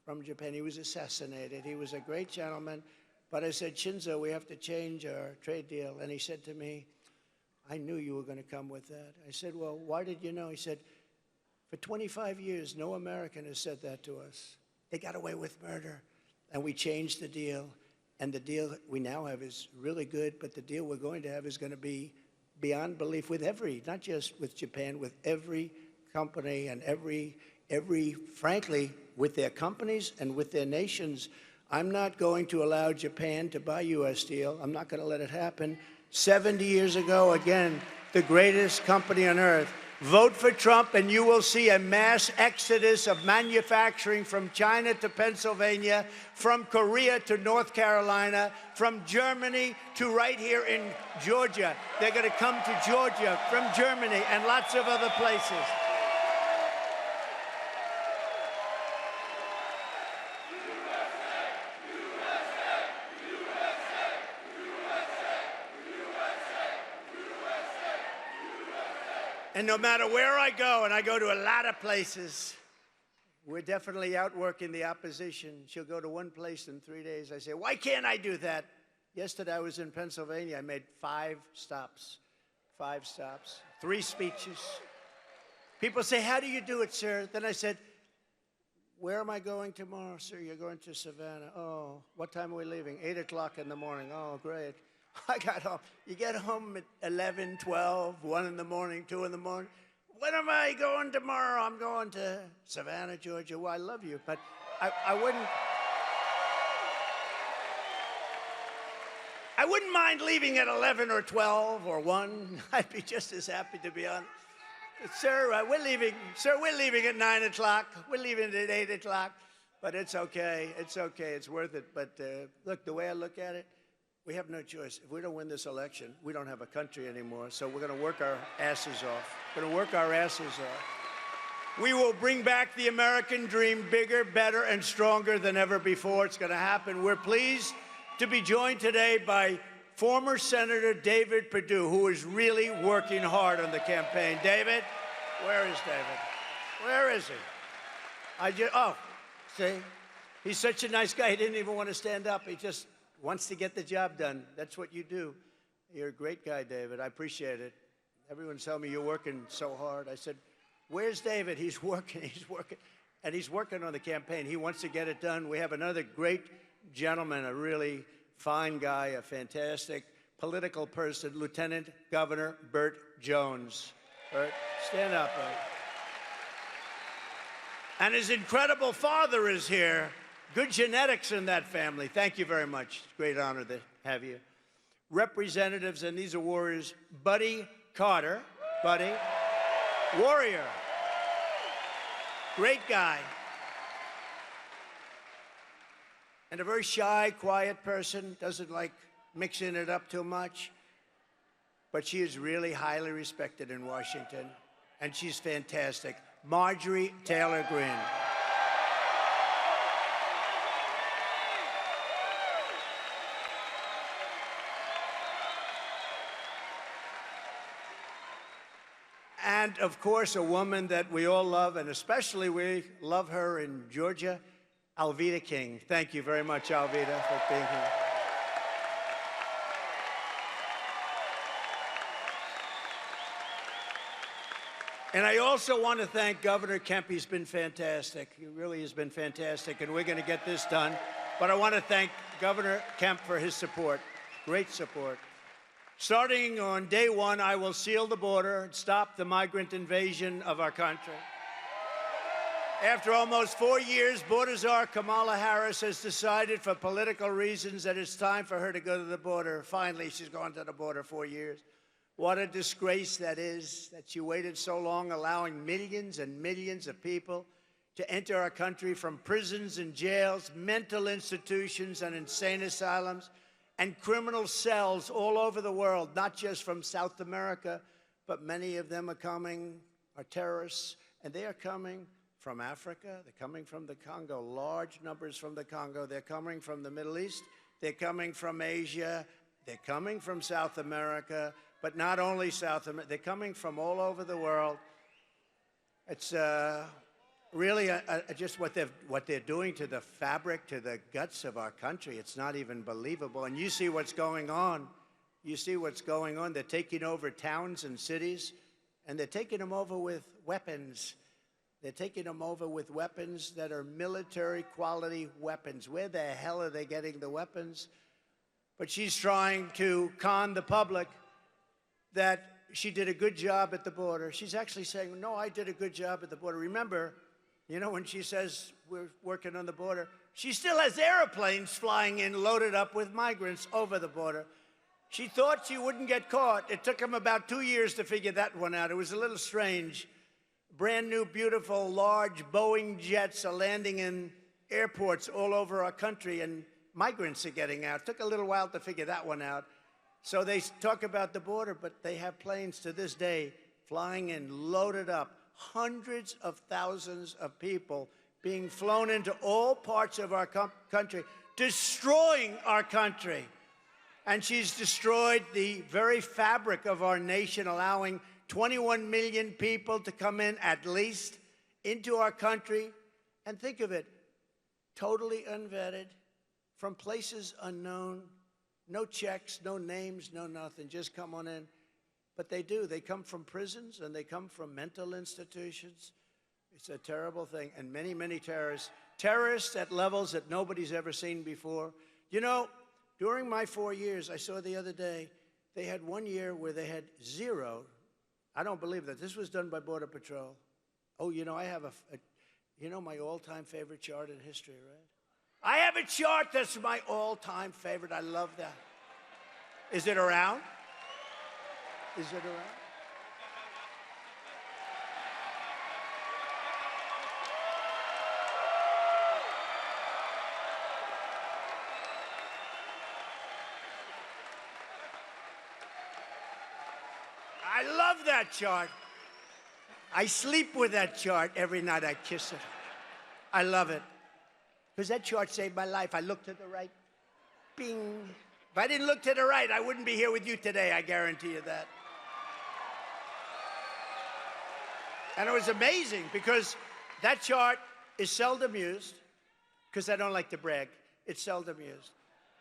Speaker 2: from Japan. He was assassinated. He was a great gentleman. But I said, Shinzo, we have to change our trade deal. And he said to me, I knew you were going to come with that. I said, well, why did you know? He said, for 25 years, no American has said that to us. They got away with murder. And we changed the deal. And the deal we now have is really good, but the deal we're going to have is going to be beyond belief with every, not just with Japan, with every company and every, frankly, with their companies and with their nations. I'm not going to allow Japan to buy U.S. steel. I'm not going to let it happen. 70 years ago, again, the greatest company on earth. Vote for Trump, and you will see a mass exodus of manufacturing from China to Pennsylvania, from Korea to North Carolina, from Germany to right here in Georgia. They're going to come to Georgia from Germany and lots of other places. And no matter where I go, and I go to a lot of places, we're definitely outworking the opposition. She'll go to one place in 3 days. I say, why can't I do that? Yesterday I was in Pennsylvania. I made 5 stops, 3 speeches. People say, how do you do it, sir? Then I said, where am I going tomorrow, sir? You're going to Savannah. Oh, what time are we leaving? 8 o'clock in the morning. Oh, great. I got home. You get home at 11, 12, 1 in the morning, 2 in the morning. When am I going tomorrow? I'm going to Savannah, Georgia. Well, I love you, but I wouldn't mind leaving at 11 or 12 or 1. I'd be just as happy to be on. Sir, we're leaving. Sir, we're leaving at 9 o'clock. We're leaving at 8 o'clock. But it's okay. It's okay. It's worth it. But look, the way I look at it, we have no choice. If we don't win this election, we don't have a country anymore. So we're going to work our asses off. We're going to work our asses off. We will bring back the American dream bigger, better, and stronger than ever before. It's going to happen. We're pleased to be joined today by former Senator David Perdue, who is really working hard on the campaign. David, where is David? Where is he? Oh, see? He's such a nice guy. He didn't even want to stand up. He just wants to get the job done. That's what you do. You're a great guy, David. I appreciate it. Everyone's telling me you're working so hard. I said, where's David? He's working. He's working. And he's working on the campaign. He wants to get it done. We have another great gentleman, a really fine guy, a fantastic political person, Lieutenant Governor Burt Jones. Burt, stand up, Burt. And his incredible father is here. Good genetics in that family. Thank you very much. It's a great honor to have you. Representatives, and these are warriors, Buddy Carter. Buddy. Warrior. Great guy. And a very shy, quiet person. Doesn't like mixing it up too much. But she is really highly respected in Washington. And she's fantastic. Marjorie Taylor Greene. And, of course, a woman that we all love, and especially we love her in Georgia, Alveda King. Thank you very much, Alveda, for being here. And I also want to thank Governor Kemp. He's been fantastic. He really has been fantastic, and we're going to get this done. But I want to thank Governor Kemp for his support, great support. Starting on day 1, I will seal the border and stop the migrant invasion of our country. After almost 4 years, border czar Kamala Harris has decided for political reasons that it's time for her to go to the border. Finally, she's gone to the border 4 years. What a disgrace that is, that she waited so long, allowing millions and millions of people to enter our country from prisons and jails, mental institutions and insane asylums, and criminal cells all over the world, not just from South America, but many of them are terrorists, and they are coming from Africa, they're coming from the Congo, large numbers from the Congo. They're coming from the Middle East, they're coming from Asia, they're coming from South America, but not only South America, they're coming from all over the world. It's really just what they're doing to the fabric, to the guts of our country. It's not even believable. And you see what's going on. You see what's going on. They're taking over towns and cities, and they're taking them over with weapons. They're taking them over with weapons that are military-quality weapons. Where the hell are they getting the weapons? But she's trying to con the public that she did a good job at the border. She's actually saying, no, I did a good job at the border. Remember, you know, when she says we're working on the border, she still has airplanes flying in loaded up with migrants over the border. She thought she wouldn't get caught. It took them about 2 years to figure that one out. It was a little strange. Brand new, beautiful, large Boeing jets are landing in airports all over our country, and migrants are getting out. It took a little while to figure that one out. So they talk about the border, but they have planes to this day flying in, loaded up, hundreds of thousands of people being flown into all parts of our country, destroying our country. And she's destroyed the very fabric of our nation, allowing 21 million people to come in, at least, into our country. And think of it, totally unvetted, from places unknown, no checks, no names, no nothing, just come on in. But they do. They come from prisons, and they come from mental institutions. It's a terrible thing. And many, many terrorists at levels that nobody's ever seen before. You know, during my 4 years, I saw the other day, they had 1 year where they had zero. I don't believe that. This was done by Border Patrol. Oh, you know, I have you know my all-time favorite chart in history, right? I have a chart that's my all-time favorite. I love that. Is it around? Is it around? I love that chart. I sleep with that chart every night. I kiss it. I love it. Because that chart saved my life. I looked to the right. Bing. If I didn't look to the right, I wouldn't be here with you today. I guarantee you that. And it was amazing because that chart is seldom used, because I don't like to brag. It's seldom used.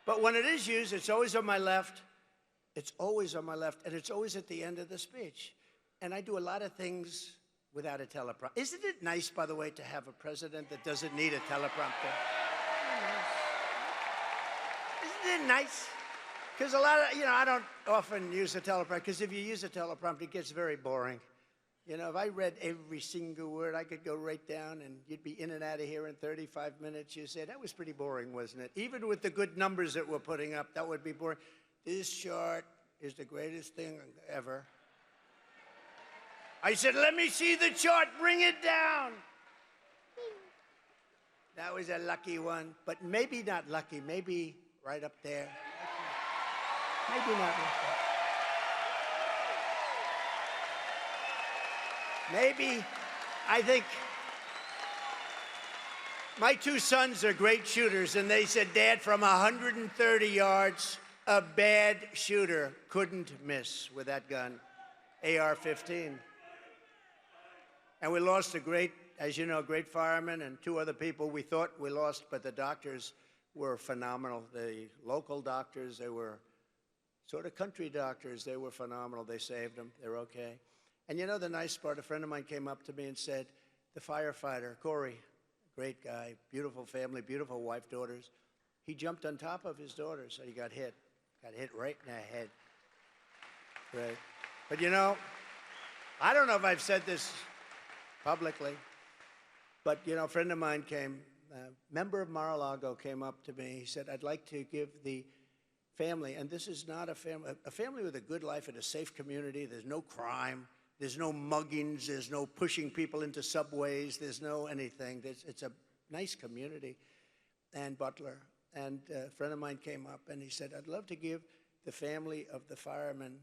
Speaker 2: But when it is used, it's always on my left. It's always on my left, and it's always at the end of the speech. And I do a lot of things without a teleprompter. Isn't it nice, by the way, to have a president that doesn't need a teleprompter? Isn't it nice? Because a lot of, I don't often use a teleprompter, because if you use a teleprompter, it gets very boring. You know, if I read every single word, I could go right down, and you'd be in and out of here in 35 minutes. You say, that was pretty boring, wasn't it? Even with the good numbers that we're putting up, that would be boring. This chart is the greatest thing ever. I said, let me see the chart, bring it down. That was a lucky one, but maybe not lucky, maybe right up there. Maybe not lucky. Maybe, I think, my two sons are great shooters, and they said, Dad, from 130 yards, a bad shooter couldn't miss with that gun, AR-15. And we lost a great, as you know, great fireman and two other people we thought we lost, but the doctors were phenomenal. The local doctors, they were sort of country doctors. They were phenomenal. They saved them. They're okay. And you know the nice part? A friend of mine came up to me and said, the firefighter, Corey, great guy, beautiful family, beautiful wife, daughters. He jumped on top of his daughter, so he got hit right in the head. Right. But you know, I don't know if I've said this publicly, But, you know, a friend of mine came, a member of Mar-a-Lago came up to me. He said, I'd like to give the family, and this is not a family with a good life in a safe community. There's no crime. There's no muggings. There's no pushing people into subways. There's no anything. It's a nice community. And Butler, and a friend of mine came up, and he said, I'd love to give the family of the fireman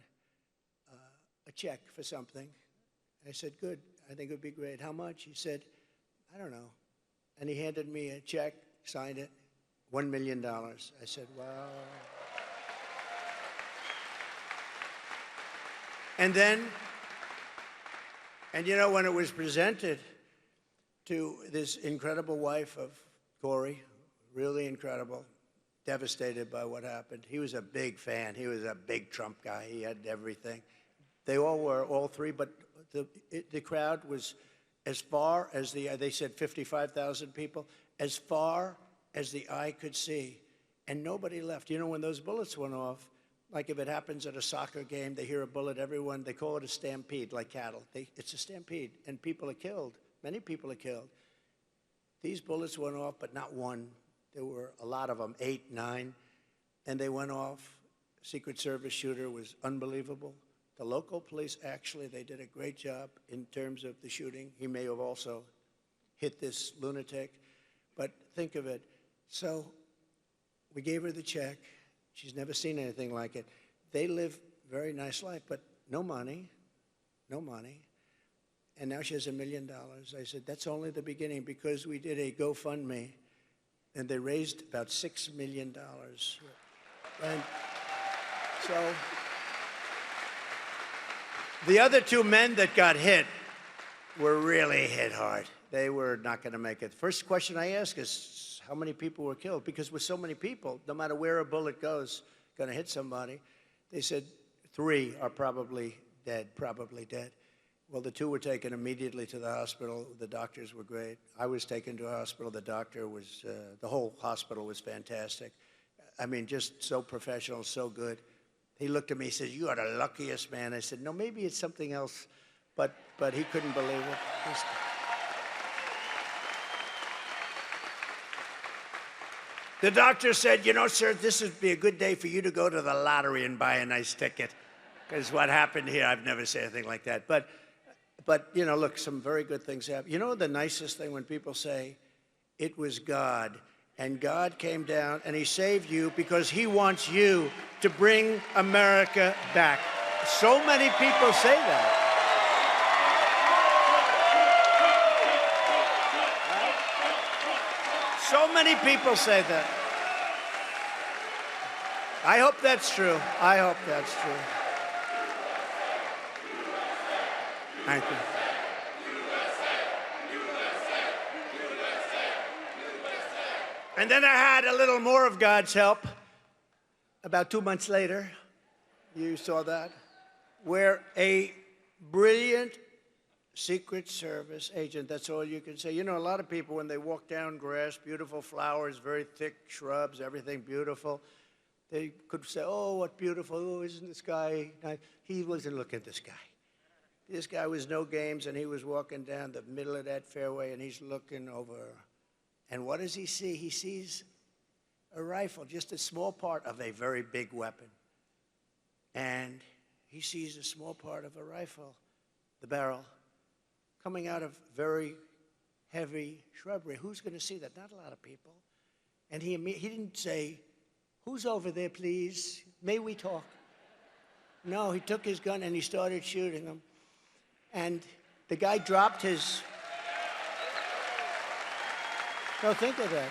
Speaker 2: a check for something. I said, good. I think it would be great. How much? He said, I don't know. And he handed me a check, signed it, $1 million. I said, wow. And then, and you know, when it was presented to this incredible wife of Corey, really incredible, devastated by what happened. He was a big fan. He was a big Trump guy. He had everything. They all were, all three, but the crowd was as far as they said 55,000 people, as far as the eye could see, and nobody left. You know, when those bullets went off, like if it happens at a soccer game, they hear a bullet, everyone, they call it a stampede, like cattle. It's a stampede, and people are killed. Many people are killed. These bullets went off, but not one. There were a lot of them, 8, 9, and they went off. Secret Service shooter was unbelievable. The local police, actually, they did a great job in terms of the shooting. He may have also hit this lunatic, but think of it. So we gave her the check. She's never seen anything like it. They live a very nice life, but no money, no money. And now she has $1 million. I said, that's only the beginning, because we did a GoFundMe, and they raised about $6 million. And so the other two men that got hit were really hit hard. They were not going to make it. First question I ask is, how many people were killed? Because with so many people, no matter where a bullet goes, going to hit somebody. They said 3 are probably dead, probably dead. Well, the 2 were taken immediately to the hospital. The doctors were great. I was taken to a hospital. The doctor was, the whole hospital was fantastic. I mean, just so professional, so good. He looked at me, he said, you are the luckiest man. I said, no, maybe it's something else, but he couldn't believe it. The doctor said, you know, sir, this would be a good day for you to go to the lottery and buy a nice ticket, because what happened here, I've never seen anything like that. But, you know, look, some very good things happen. You know the nicest thing when people say, it was God, and God came down and he saved you because he wants you to bring America back. So many people say that. Right? So many people say that. I hope that's true. I hope that's true. Thank you. And then I had a little more of God's help about 2 months later. You saw that, where a brilliant Secret Service agent, that's all you can say. You know, a lot of people, when they walk down grass, beautiful flowers, very thick shrubs, everything beautiful, they could say, oh, what beautiful, oh, isn't this guy nice? He wasn't looking at this guy. This guy was no games, and he was walking down the middle of that fairway, and he's looking over. And what does he see? He sees a rifle, just a small part of a very big weapon. And he sees a small part of a rifle, the barrel, coming out of very heavy shrubbery. Who's going to see that? Not a lot of people. And he didn't say, who's over there, please? May we talk? No, he took his gun and he started shooting him. And the guy dropped his... No, think of that.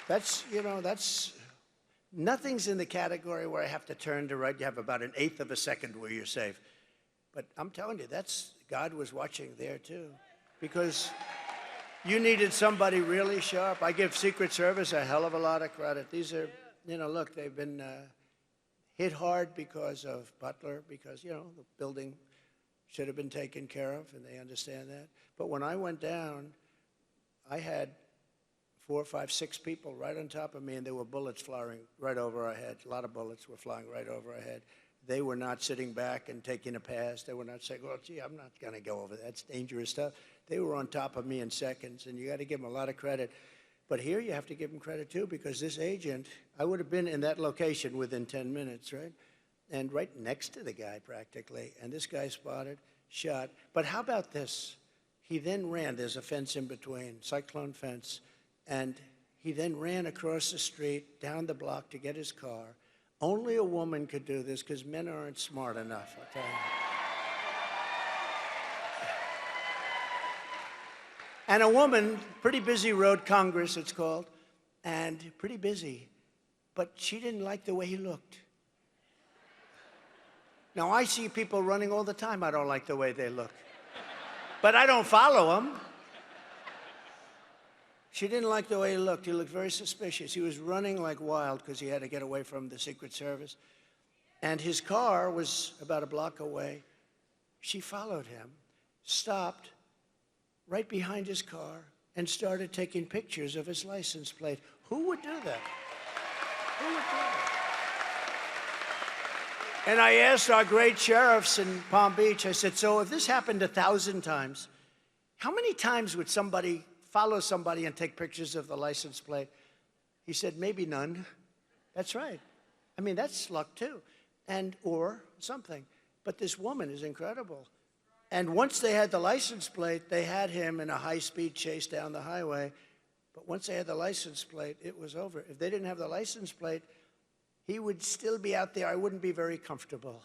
Speaker 2: That's, you know, that's... Nothing's in the category where I have to turn to right. You have about 1/8 of a second where you're safe. But I'm telling you, that's... God was watching there, too. Because you needed somebody really sharp. I give Secret Service a hell of a lot of credit. These are, you know, look, they've been hit hard because of Butler, because, you know, the building should have been taken care of, and they understand that. But when I went down, I had 4, 5, 6 people right on top of me, and there were bullets flying right over our heads. A lot of bullets were flying right over our head. they were not sitting back and taking a pass. They were not saying, well, gee, I'm not going to go over that. That's dangerous stuff. They were on top of me in seconds, and you got to give them a lot of credit. But here you have to give them credit, too, because this agent, I would have been in that location within 10 minutes, right? And right next to the guy, practically. And this guy spotted, shot. But how about this? He then ran. There's a fence in between, cyclone fence. And he then ran across the street, down the block to get his car. Only a woman could do this because men aren't smart enough, I'll tell you. And a woman, pretty busy road, Congress it's called, and pretty busy. But she didn't like the way he looked. Now, I see people running all the time. I don't like the way they look. But I don't follow them. She didn't like the way he looked. He looked very suspicious. He was running like wild because he had to get away from the Secret Service. And his car was about a block away. She followed him, stopped right behind his car, and started taking pictures of his license plate. Who would do that? Who would do that? And I asked our great sheriffs in Palm Beach, I said, so if this happened 1,000 times, how many times would somebody follow somebody and take pictures of the license plate? He said, maybe none. That's right. I mean, that's luck too, or something. But this woman is incredible. And once they had the license plate, they had him in a high-speed chase down the highway. But once they had the license plate, it was over. If they didn't have the license plate, he would still be out there. I wouldn't be very comfortable.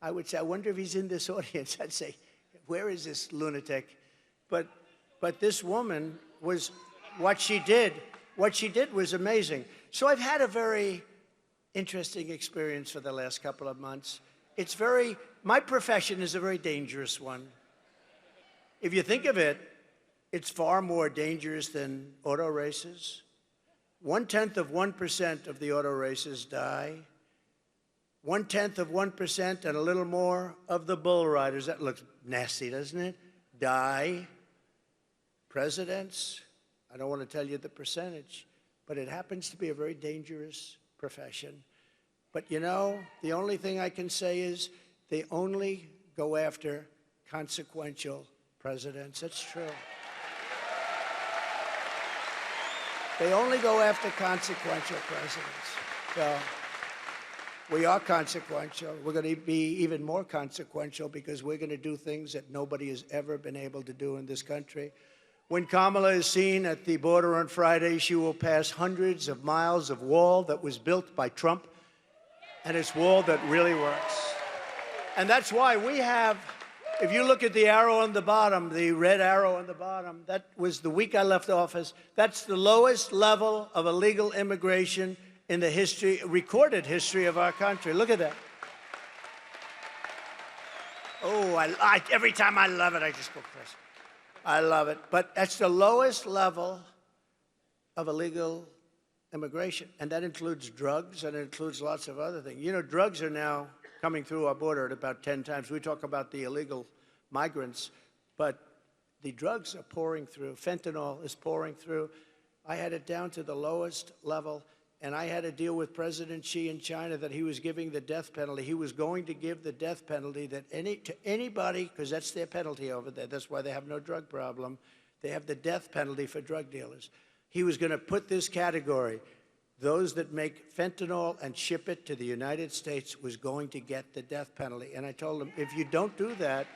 Speaker 2: I would say, I wonder if he's in this audience. I'd say, where is this lunatic? But this woman was, what she did was amazing. So I've had a very interesting experience for the last couple of months. My profession is a very dangerous one. If you think of it, it's far more dangerous than auto races. 0.1% of the auto races die. 0.1% and a little more of the bull riders, that looks nasty, doesn't it? Die. Presidents, I don't want to tell you the percentage, but it happens to be a very dangerous profession. But you know, the only thing I can say is they only go after consequential presidents. That's true. They only go after consequential presidents. So we are consequential. We're going to be even more consequential because we're going to do things that nobody has ever been able to do in this country. When Kamala is seen at the border on Friday, she will pass hundreds of miles of wall that was built by Trump, and it's wall that really works. And that's why we have, if you look at the arrow on the bottom, the red arrow on the bottom, that was the week I left office. That's the lowest level of illegal immigration in the recorded history of our country. Look at that. Oh, every time I love it, I just go crazy. I love it. But that's the lowest level of illegal immigration. And that includes drugs, and it includes lots of other things. You know, drugs are now coming through our border at about 10 times. We talk about the illegal migrants, but the drugs are pouring through. Fentanyl is pouring through. I had it down to the lowest level, and I had to deal with President Xi in China that he was giving the death penalty. He was going to give the death penalty to anybody, because that's their penalty over there. That's why they have no drug problem. They have the death penalty for drug dealers. He was going to put this category, those that make fentanyl and ship it to the United States was going to get the death penalty. And I told him, if you don't do that,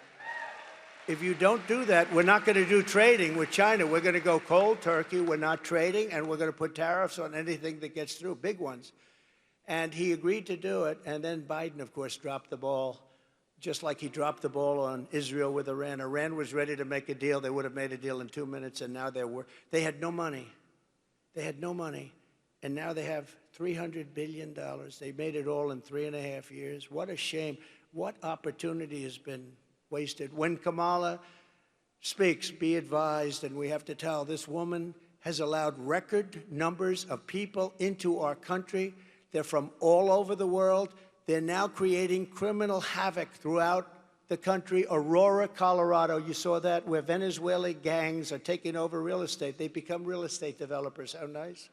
Speaker 2: we're not going to do trading with China. We're going to go cold turkey. We're not trading, and we're going to put tariffs on anything that gets through, big ones. And he agreed to do it. And then Biden, of course, dropped the ball, just like he dropped the ball on Israel with Iran. Iran was ready to make a deal. They would have made a deal in 2 minutes, and now they had no money. They had no money. And now they have $300 billion. They made it all in 3.5 years. What a shame. What opportunity has been wasted. When Kamala speaks, be advised, and we have to tell, this woman has allowed record numbers of people into our country. They're from all over the world. They're now creating criminal havoc throughout the country. Aurora, Colorado, you saw that, where Venezuelan gangs are taking over real estate. They become real estate developers. How nice.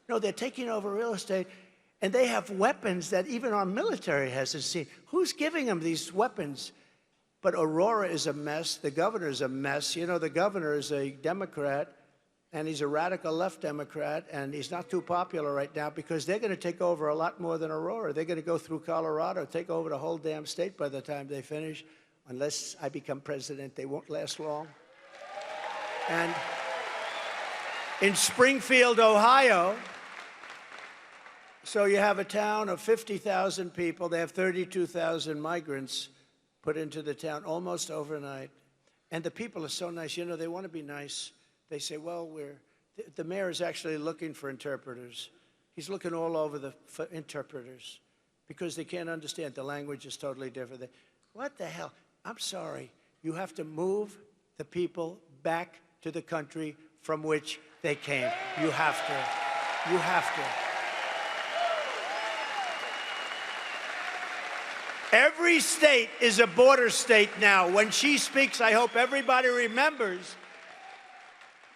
Speaker 2: No, they're taking over real estate, And they have weapons that even our military hasn't seen. Who's giving them these weapons? But Aurora is a mess. The governor is a mess. You know, the governor is a Democrat, and he's a radical left Democrat, and he's not too popular right now because they're going to take over a lot more than Aurora. They're going to go through Colorado, take over the whole damn state by the time they finish. Unless I become president, they won't last long. And in Springfield, Ohio, so you have a town of 50,000 people. They have 32,000 migrants put into the town almost overnight. And the people are so nice. You know, they want to be nice. They say, well, the mayor is actually looking for interpreters. He's looking all over for interpreters because they can't understand. The language is totally different. What the hell? I'm sorry. You have to move the people back to the country from which they came. You have to. You have to. Every state is a border state now. When she speaks, I hope everybody remembers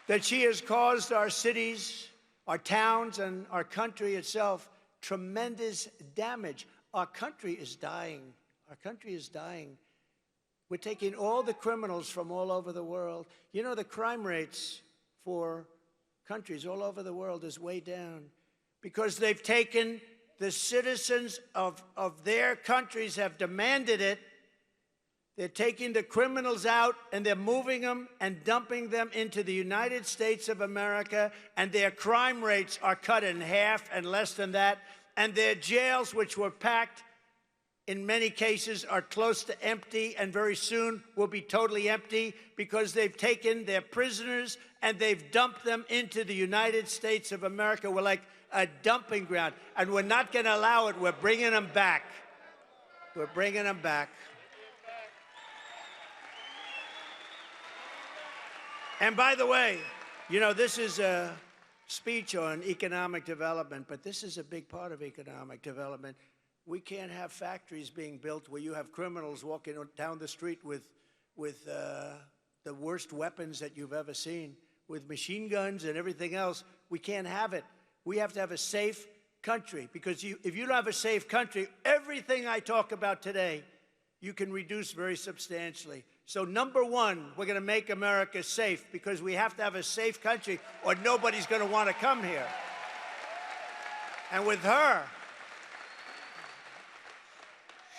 Speaker 2: that she has caused our cities, our towns, and our country itself tremendous damage. Our country is dying. Our country is dying. We're taking all the criminals from all over the world. You know, the crime rates for countries all over the world is way down because they've taken the citizens of their countries have demanded it. They're taking the criminals out and they're moving them and dumping them into the United States of America, and their crime rates are cut in half and less than that. And their jails, which were packed, in many cases are close to empty and very soon will be totally empty because they've taken their prisoners and they've dumped them into the United States of America. We're like a dumping ground, and we're not going to allow it. We're bringing them back. We're bringing them back. And by the way, you know, this is a speech on economic development, but this is a big part of economic development. We can't have factories being built where you have criminals walking down the street with the worst weapons that you've ever seen, with machine guns and everything else. We can't have it. We have to have a safe country, because if you don't have a safe country, everything I talk about today, you can reduce very substantially. So number one, we're going to make America safe, because we have to have a safe country or nobody's going to want to come here. And with her,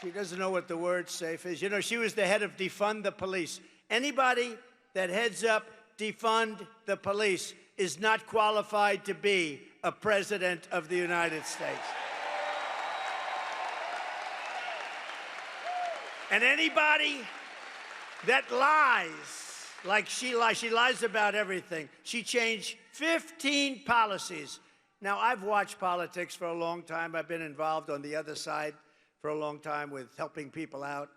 Speaker 2: she doesn't know what the word safe is. You know, she was the head of defund the police. Anybody that heads up defund the police is not qualified to be a president of the United States. And anybody that lies, like she lies about everything. She changed 15 policies. Now, I've watched politics for a long time. I've been involved on the other side for a long time with helping people out.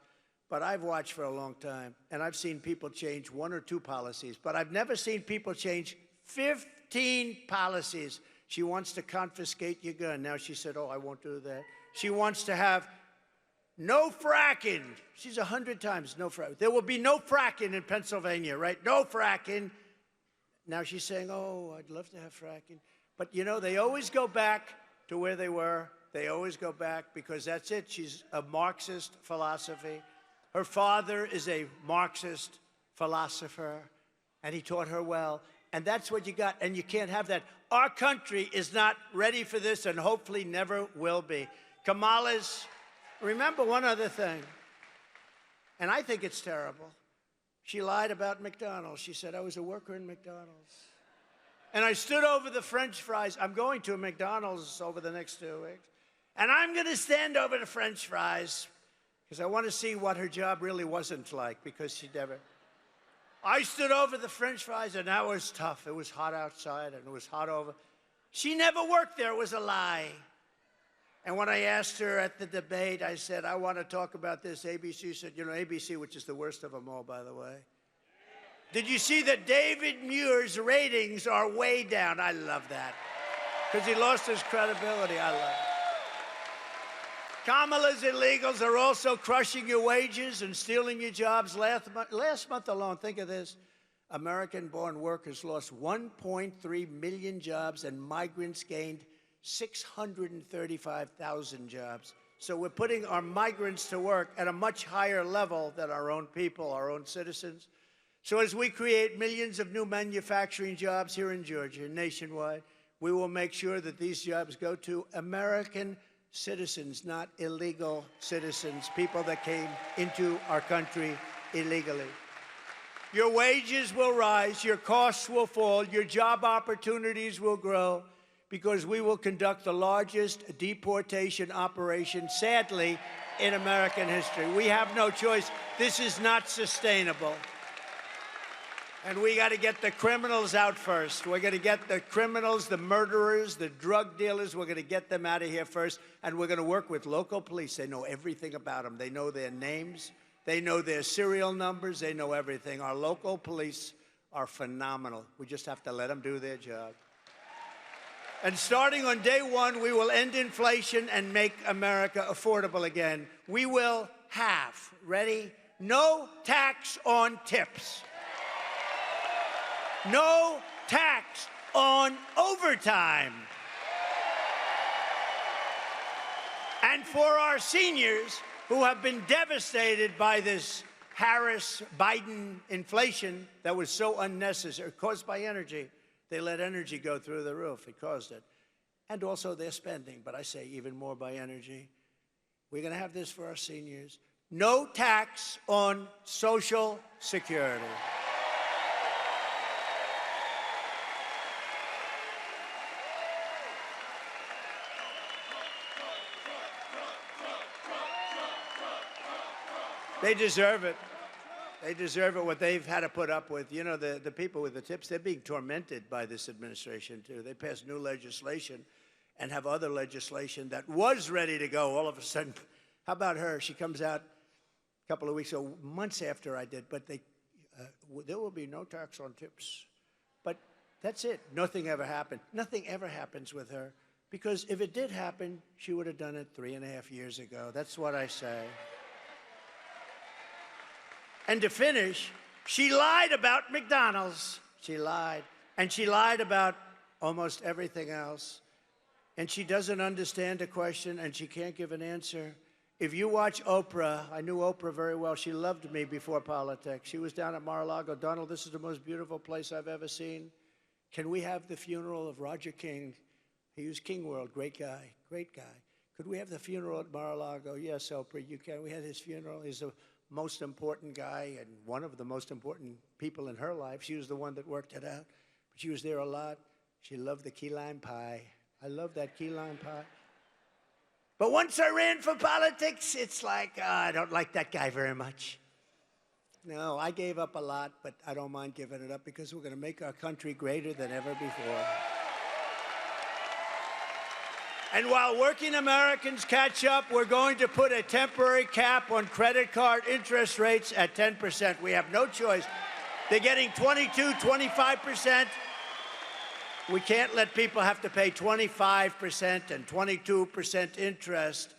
Speaker 2: But I've watched for a long time, and I've seen people change 1 or 2 policies. But I've never seen people change 15 policies. She wants to confiscate your gun. Now she said, oh, I won't do that. She wants to have no fracking. She's 100 times no fracking. There will be no fracking in Pennsylvania, right? No fracking. Now she's saying, oh, I'd love to have fracking. But, you know, they always go back to where they were. They always go back because that's it. She's a Marxist philosophy. Her father is a Marxist philosopher, and he taught her well. And that's what you got, and you can't have that. Our country is not ready for this and hopefully never will be. Kamala's, remember one other thing, and I think it's terrible. She lied about McDonald's. She said, I was a worker in McDonald's. And I stood over the French fries. I'm going to a McDonald's over the next 2 weeks. And I'm going to stand over the French fries because I want to see what her job really wasn't like, because she never. I stood over the French fries, and that was tough. It was hot outside, and it was hot over. She never worked there. It was a lie. And when I asked her at the debate, I said, I want to talk about this. ABC said, you know, ABC, which is the worst of them all, by the way. Did you see that David Muir's ratings are way down? I love that, because he lost his credibility. I love it. Kamala's illegals are also crushing your wages and stealing your jobs. Last month alone, think of this, American-born workers lost 1.3 million jobs, and migrants gained 635,000 jobs. So we're putting our migrants to work at a much higher level than our own people, our own citizens. So as we create millions of new manufacturing jobs here in Georgia, nationwide, we will make sure that these jobs go to American citizens, not illegal citizens, people that came into our country illegally. Your wages will rise, your costs will fall, your job opportunities will grow, because we will conduct the largest deportation operation, sadly, in American history. We have no choice. This is not sustainable. And we got to get the criminals out first. We're going to get the criminals, the murderers, the drug dealers, we're going to get them out of here first. And we're going to work with local police. They know everything about them. They know their names. They know their serial numbers. They know everything. Our local police are phenomenal. We just have to let them do their job. And starting on day one, we will end inflation and make America affordable again. We will have, ready? No tax on tips. No tax on overtime. And for our seniors who have been devastated by this Harris-Biden inflation that was so unnecessary, caused by energy, they let energy go through the roof. It caused it. And also their spending, but I say even more by energy. We're going to have this for our seniors. No tax on Social Security. They deserve it. They deserve it, what they've had to put up with. You know, the people with the tips, they're being tormented by this administration, too. They passed new legislation and have other legislation that was ready to go. All of a sudden, how about her? She comes out a couple of weeks ago, months after I did, but there will be no tax on tips. But that's it. Nothing ever happened. Nothing ever happens with her, because if it did happen, she would have done it 3.5 years ago. That's what I say. And to finish, she lied about McDonald's. She lied. And she lied about almost everything else. And she doesn't understand a question, and she can't give an answer. If you watch Oprah, I knew Oprah very well. She loved me before politics. She was down at Mar-a-Lago. Donald, this is the most beautiful place I've ever seen. Can we have the funeral of Roger King? He was King World, great guy, great guy. Could we have the funeral at Mar-a-Lago? Yes, Oprah, you can. We had his funeral. He's the most important guy and one of the most important people in her life. She was the one that worked it out. But she was there a lot. She loved the key lime pie. I love that key lime pie. But once I ran for politics, it's like, I don't like that guy very much. No, I gave up a lot, but I don't mind giving it up, because we're going to make our country greater than ever before. And while working Americans catch up, we're going to put a temporary cap on credit card interest rates at 10%. We have no choice. They're getting 22, 25%. We can't let people have to pay 25% and 22% interest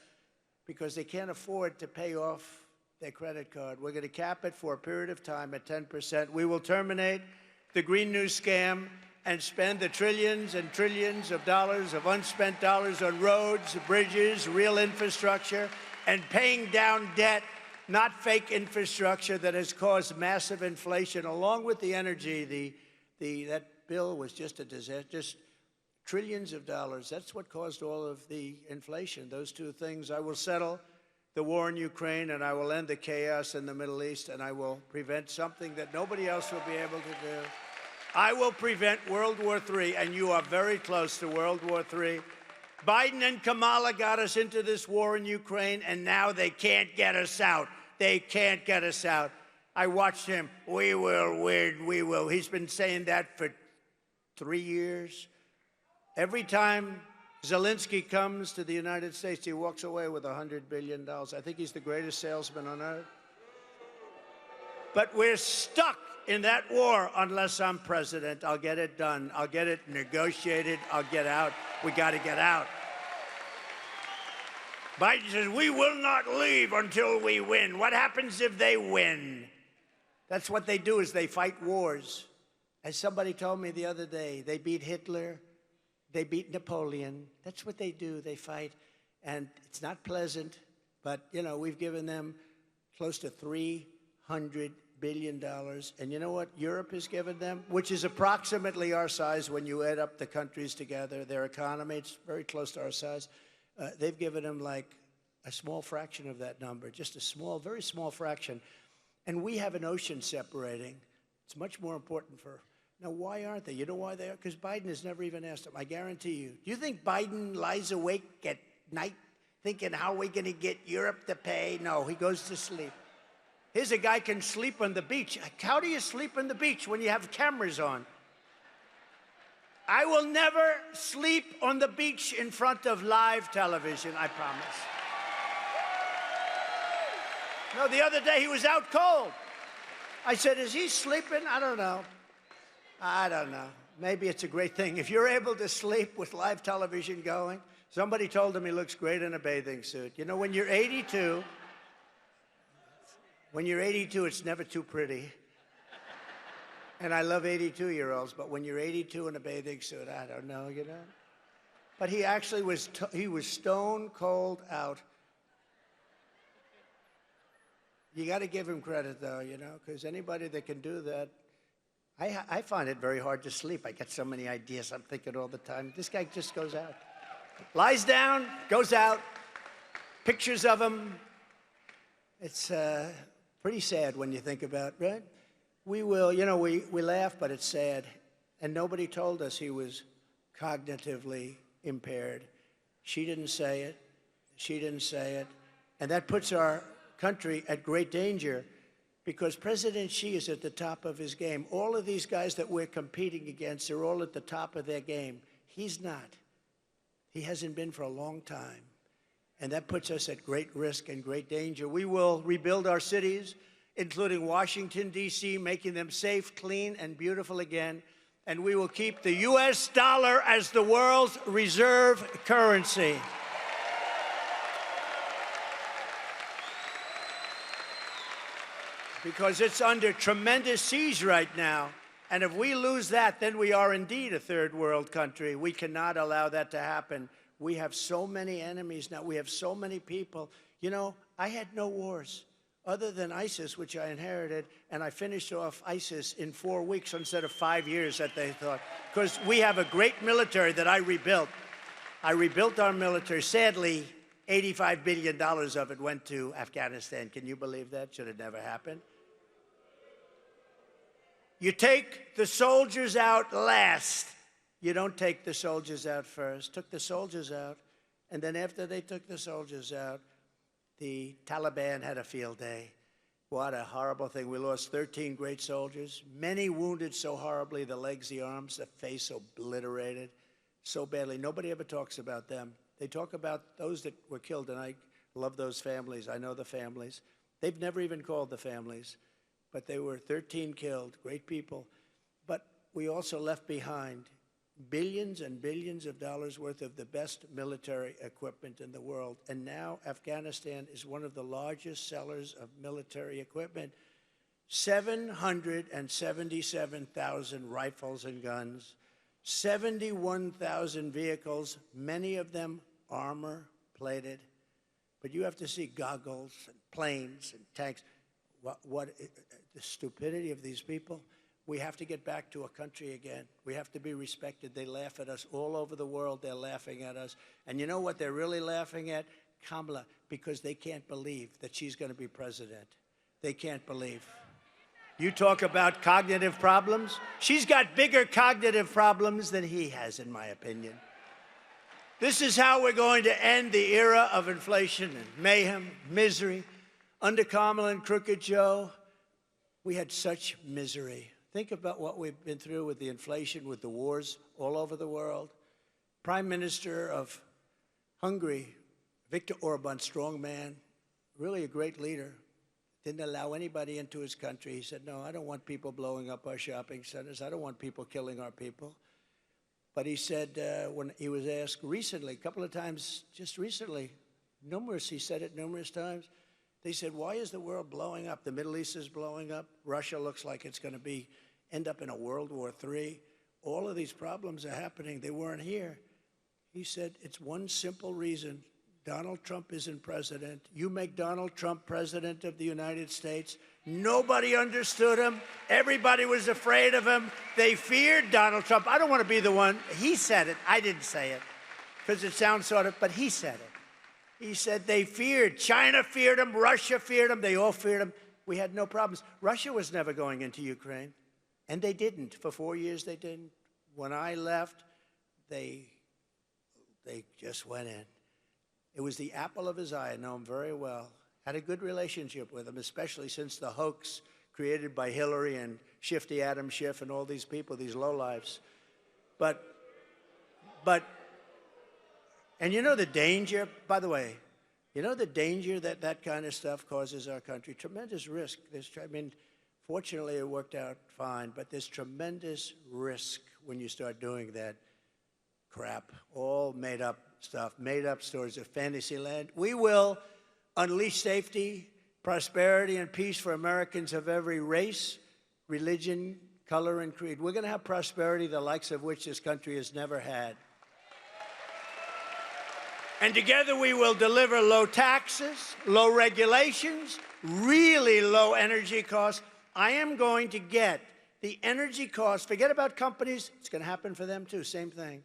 Speaker 2: because they can't afford to pay off their credit card. We're going to cap it for a period of time at 10%. We will terminate the Green New Scam and spend the trillions and trillions of dollars, of unspent dollars, on roads, bridges, real infrastructure, and paying down debt, not fake infrastructure that has caused massive inflation, along with the energy. That bill was just a disaster, just trillions of dollars. That's what caused all of the inflation, those two things. I will settle the war in Ukraine, and I will end the chaos in the Middle East, and I will prevent something that nobody else will be able to do. I will prevent World War III, and you are very close to World War III. Biden and Kamala got us into this war in Ukraine, and now they can't get us out. They can't get us out. I watched him. We will win. We will. He's been saying that for 3 years. Every time Zelensky comes to the United States, he walks away with $100 billion. I think he's the greatest salesman on earth. But we're stuck in that war unless I'm president. I'll get it done. I'll get it negotiated. I'll get out. We got to get out. Biden says, we will not leave until we win. What happens if they win? That's what they do, is they fight wars. As somebody told me the other day, they beat Hitler They beat Napoleon. That's what they do. They fight. And it's not pleasant, but, you know, we've given them close to $300 billion. And you know what Europe has given them? Which is approximately our size when you add up the countries together. Their economy, it's very close to our size. They've given them like a small fraction of that number, just a small, very small fraction. And we have an ocean separating. It's much more important for... Now, why aren't they? You know why they are? Because Biden has never even asked them. I guarantee you. Do you think Biden lies awake at night thinking, how are we going to get Europe to pay? No, he goes to sleep. Here's a guy can sleep on the beach. How do you sleep on the beach when you have cameras on? I will never sleep on the beach in front of live television, I promise. No, the other day he was out cold. I said, is he sleeping? I don't know. I don't know. Maybe it's a great thing. If you're able to sleep with live television going, somebody told him he looks great in a bathing suit. You know, when you're 82, it's never too pretty. And I love 82-year-olds, but when you're 82 in a bathing suit, I don't know, you know. But he actually was, he was stone cold out. You got to give him credit, though, you know, because anybody that can do that, I find it very hard to sleep. I get so many ideas. I'm thinking all the time. This guy just goes out. Lies down, goes out, pictures of him. It's pretty sad when you think about it, right? We will, you know, we laugh, but it's sad. And nobody told us he was cognitively impaired. She didn't say it. She didn't say it. And that puts our country at great danger because President Xi is at the top of his game. All of these guys that we're competing against are all at the top of their game. He's not. He hasn't been for a long time. And that puts us at great risk and great danger. We will rebuild our cities, including Washington, D.C., making them safe, clean, and beautiful again. And we will keep the U.S. dollar as the world's reserve currency. Because it's under tremendous siege right now. And if we lose that, then we are indeed a third world country. We cannot allow that to happen. We have so many enemies now. We have so many people. You know, I had no wars other than ISIS, which I inherited, and I finished off ISIS in 4 weeks instead of 5 years that they thought. Because we have a great military that I rebuilt. I rebuilt our military. Sadly, $85 billion of it went to Afghanistan. Can you believe that? Should have never happened. You take the soldiers out last. You don't take the soldiers out first. Took the soldiers out, and then after they took the soldiers out, the Taliban had a field day. What a horrible thing. We lost 13 great soldiers, many wounded so horribly, the legs, the arms, the face obliterated so badly. Nobody ever talks about them. They talk about those that were killed, and I love those families. I know the families. They've never even called the families. But they were 13 killed, great people. But we also left behind billions and billions of dollars worth of the best military equipment in the world. And now Afghanistan is one of the largest sellers of military equipment. 777,000 rifles and guns, 71,000 vehicles, many of them armor-plated. But you have to see goggles and planes and tanks. The stupidity of these people. We have to get back to a country again. We have to be respected. They laugh at us all over the world. They're laughing at us. And you know what they're really laughing at? Kamala, because they can't believe that she's going to be president. They can't believe. You talk about cognitive problems? She's got bigger cognitive problems than he has, in my opinion. This is how we're going to end the era of inflation and mayhem, misery. Under Kamala and Crooked Joe, we had such misery. Think about what we've been through with the inflation, with the wars all over the world. Prime Minister of Hungary, Viktor Orban, strong man, really a great leader, didn't allow anybody into his country. He said, no, I don't want people blowing up our shopping centers. I don't want people killing our people. But he said, when he was asked recently, a couple of times, just recently, he said it numerous times, they said, why is the world blowing up? The Middle East is blowing up. Russia looks like it's going to end up in a World War III. all of these problems are happening. They weren't here. He said, it's one simple reason. Donald Trump isn't president. You make Donald Trump president of the United States. Nobody understood him. Everybody was afraid of him. They feared Donald Trump. I don't want to be the one. He said it. I didn't say it because it sounds sort of, but he said it. He said they feared. China feared him. Russia feared him. They all feared him. We had no problems. Russia was never going into Ukraine, and they didn't. For 4 years, they didn't. When I left, they just went in. It was the apple of his eye. I know him very well. Had a good relationship with him, especially since the hoax created by Hillary and Shifty Adam Schiff and all these people, these lowlifes. And you know the danger, by the way, you know the danger that that kind of stuff causes our country? Tremendous risk. I mean, fortunately, it worked out fine, but there's tremendous risk when you start doing that crap, all made up stuff, made up stories of fantasy land. We will unleash safety, prosperity, and peace for Americans of every race, religion, color, and creed. We're going to have prosperity the likes of which this country has never had. And together we will deliver low taxes, low regulations, really low energy costs. I am going to get the energy costs, forget about companies, it's going to happen for them too, same thing.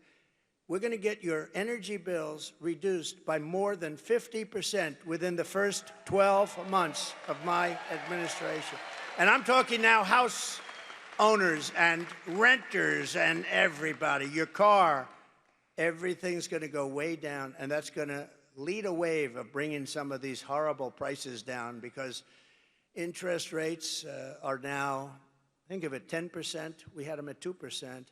Speaker 2: We're going to get your energy bills reduced by more than 50% within the first 12 months of my administration. And I'm talking now house owners and renters and everybody, your car. Everything's going to go way down, and that's going to lead a wave of bringing some of these horrible prices down because interest rates are now, think of it, 10%. We had them at 2%.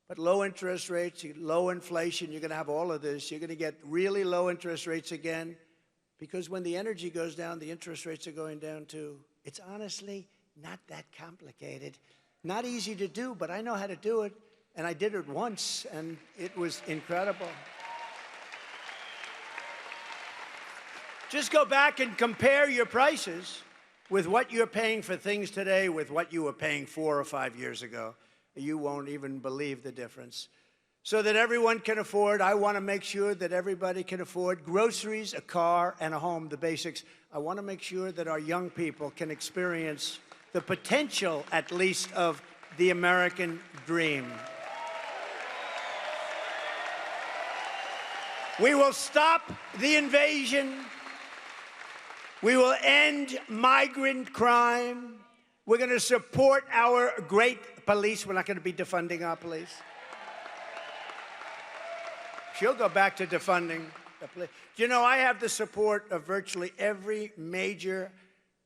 Speaker 2: But low interest rates, low inflation, you're going to have all of this. You're going to get really low interest rates again because when the energy goes down, the interest rates are going down too. It's honestly not that complicated. Not easy to do, but I know how to do it. And I did it once, and it was incredible. Just go back and compare your prices with what you're paying for things today with what you were paying 4 or 5 years ago. You won't even believe the difference. So that everyone can afford, I want to make sure that everybody can afford groceries, a car, and a home, the basics. I want to make sure that our young people can experience the potential, at least, of the American dream. We will stop the invasion. We will end migrant crime. We're going to support our great police. We're not going to be defunding our police. She'll go back to defunding the police. You know, I have the support of virtually every major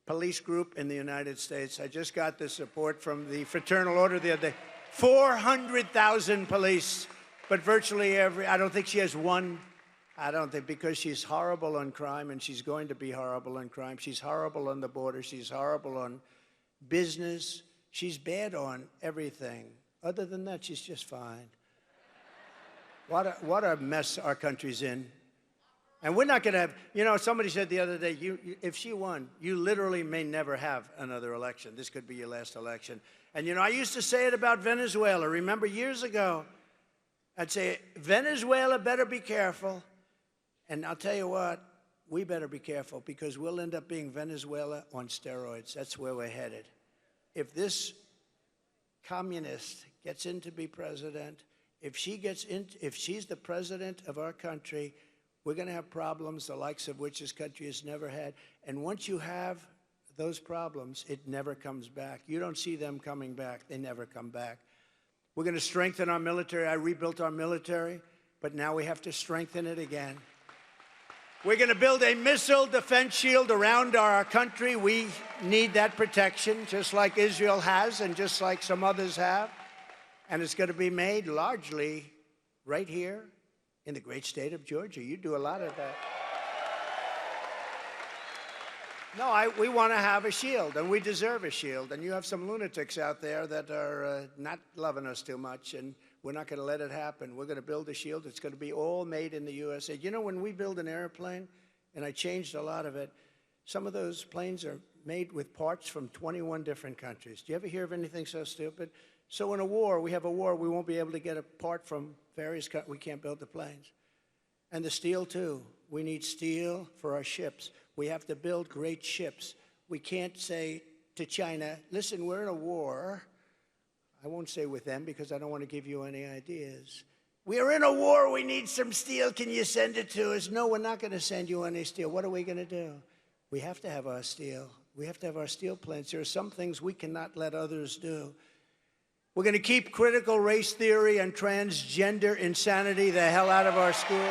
Speaker 2: police group in the United States. I just got the support from the Fraternal Order the other day. 400,000 police, but virtually every, I don't think she has one. I don't think, because she's horrible on crime, and she's going to be horrible on crime. She's horrible on the border. She's horrible on business. She's bad on everything. Other than that, she's just fine. What a mess our country's in. And we're not going to have, you know, somebody said the other day, if she won, you literally may never have another election. This could be your last election. And, you know, I used to say it about Venezuela. Remember years ago, I'd say, Venezuela better be careful. And I'll tell you what, we better be careful because we'll end up being Venezuela on steroids. That's where we're headed. If this communist gets in to be president, if she's the president of our country, we're going to have problems the likes of which this country has never had. And once you have those problems, it never comes back. You don't see them coming back. They never come back. We're going to strengthen our military. I rebuilt our military, but now we have to strengthen it again. We're going to build a missile defense shield around our country. We need that protection, just like Israel has and just like some others have. And it's going to be made largely right here in the great state of Georgia. You do a lot of that. No, we want to have a shield, and we deserve a shield. And you have some lunatics out there that are not loving us too much, and we're not going to let it happen. We're going to build a shield. It's going to be all made in the USA. You know, when we build an airplane, and I changed a lot of it, some of those planes are made with parts from 21 different countries. Do you ever hear of anything so stupid? So in a war, we have a war, we won't be able to get a part from various countries. We can't build the planes. And the steel, too. We need steel for our ships. We have to build great ships. We can't say to China, listen, we're in a war. I won't say with them because I don't want to give you any ideas. We are in a war. We need some steel. Can you send it to us? No, we're not going to send you any steel. What are we going to do? We have to have our steel. We have to have our steel plants. There are some things we cannot let others do. We're going to keep critical race theory and transgender insanity the hell out of our school.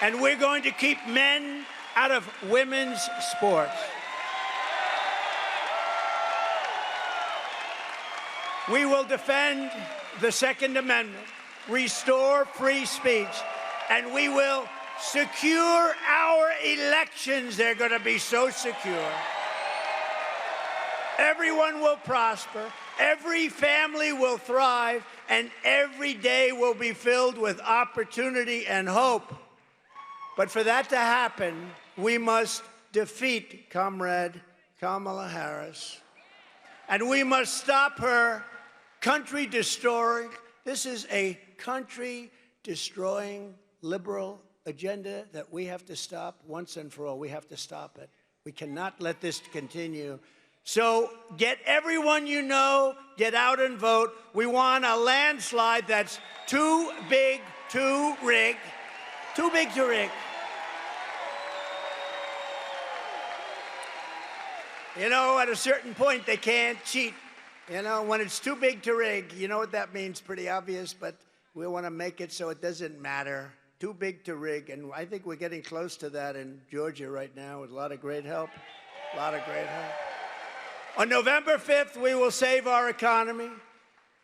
Speaker 2: And we're going to keep men out of women's sports. We will defend the Second Amendment, restore free speech, and we will secure our elections. They're going to be so secure. Everyone will prosper, every family will thrive, and every day will be filled with opportunity and hope. But for that to happen, we must defeat Comrade Kamala Harris, and we must stop her country-destroying. This is a country-destroying liberal agenda that we have to stop once and for all. We have to stop it. We cannot let this continue. So get everyone you know, get out and vote. We want a landslide that's too big to rig. Too big to rig. You know, at a certain point, they can't cheat. You know, when it's too big to rig, you know what that means? Pretty obvious, but we want to make it so it doesn't matter. Too big to rig, and I think we're getting close to that in Georgia right now with a lot of great help. A lot of great help. On November 5th, we will save our economy.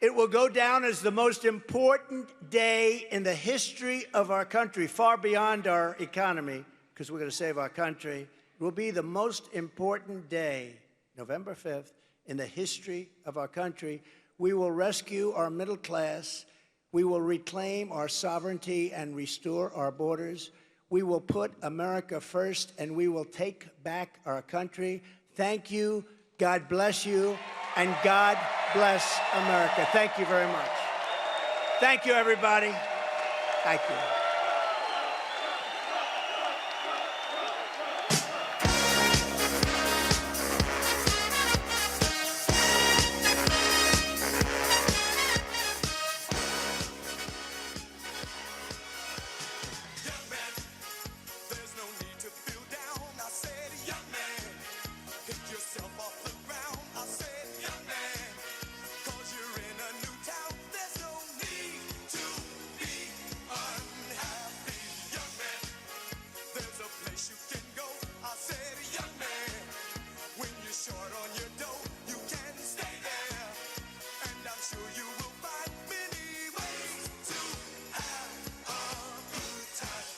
Speaker 2: It will go down as the most important day in the history of our country, far beyond our economy, because we're going to save our country. It will be the most important day, November 5th, in the history of our country. We will rescue our middle class. We will reclaim our sovereignty and restore our borders. We will put America first, and we will take back our country. Thank you. God bless you, and God bless America. Thank you very much. Thank you, everybody. Thank you.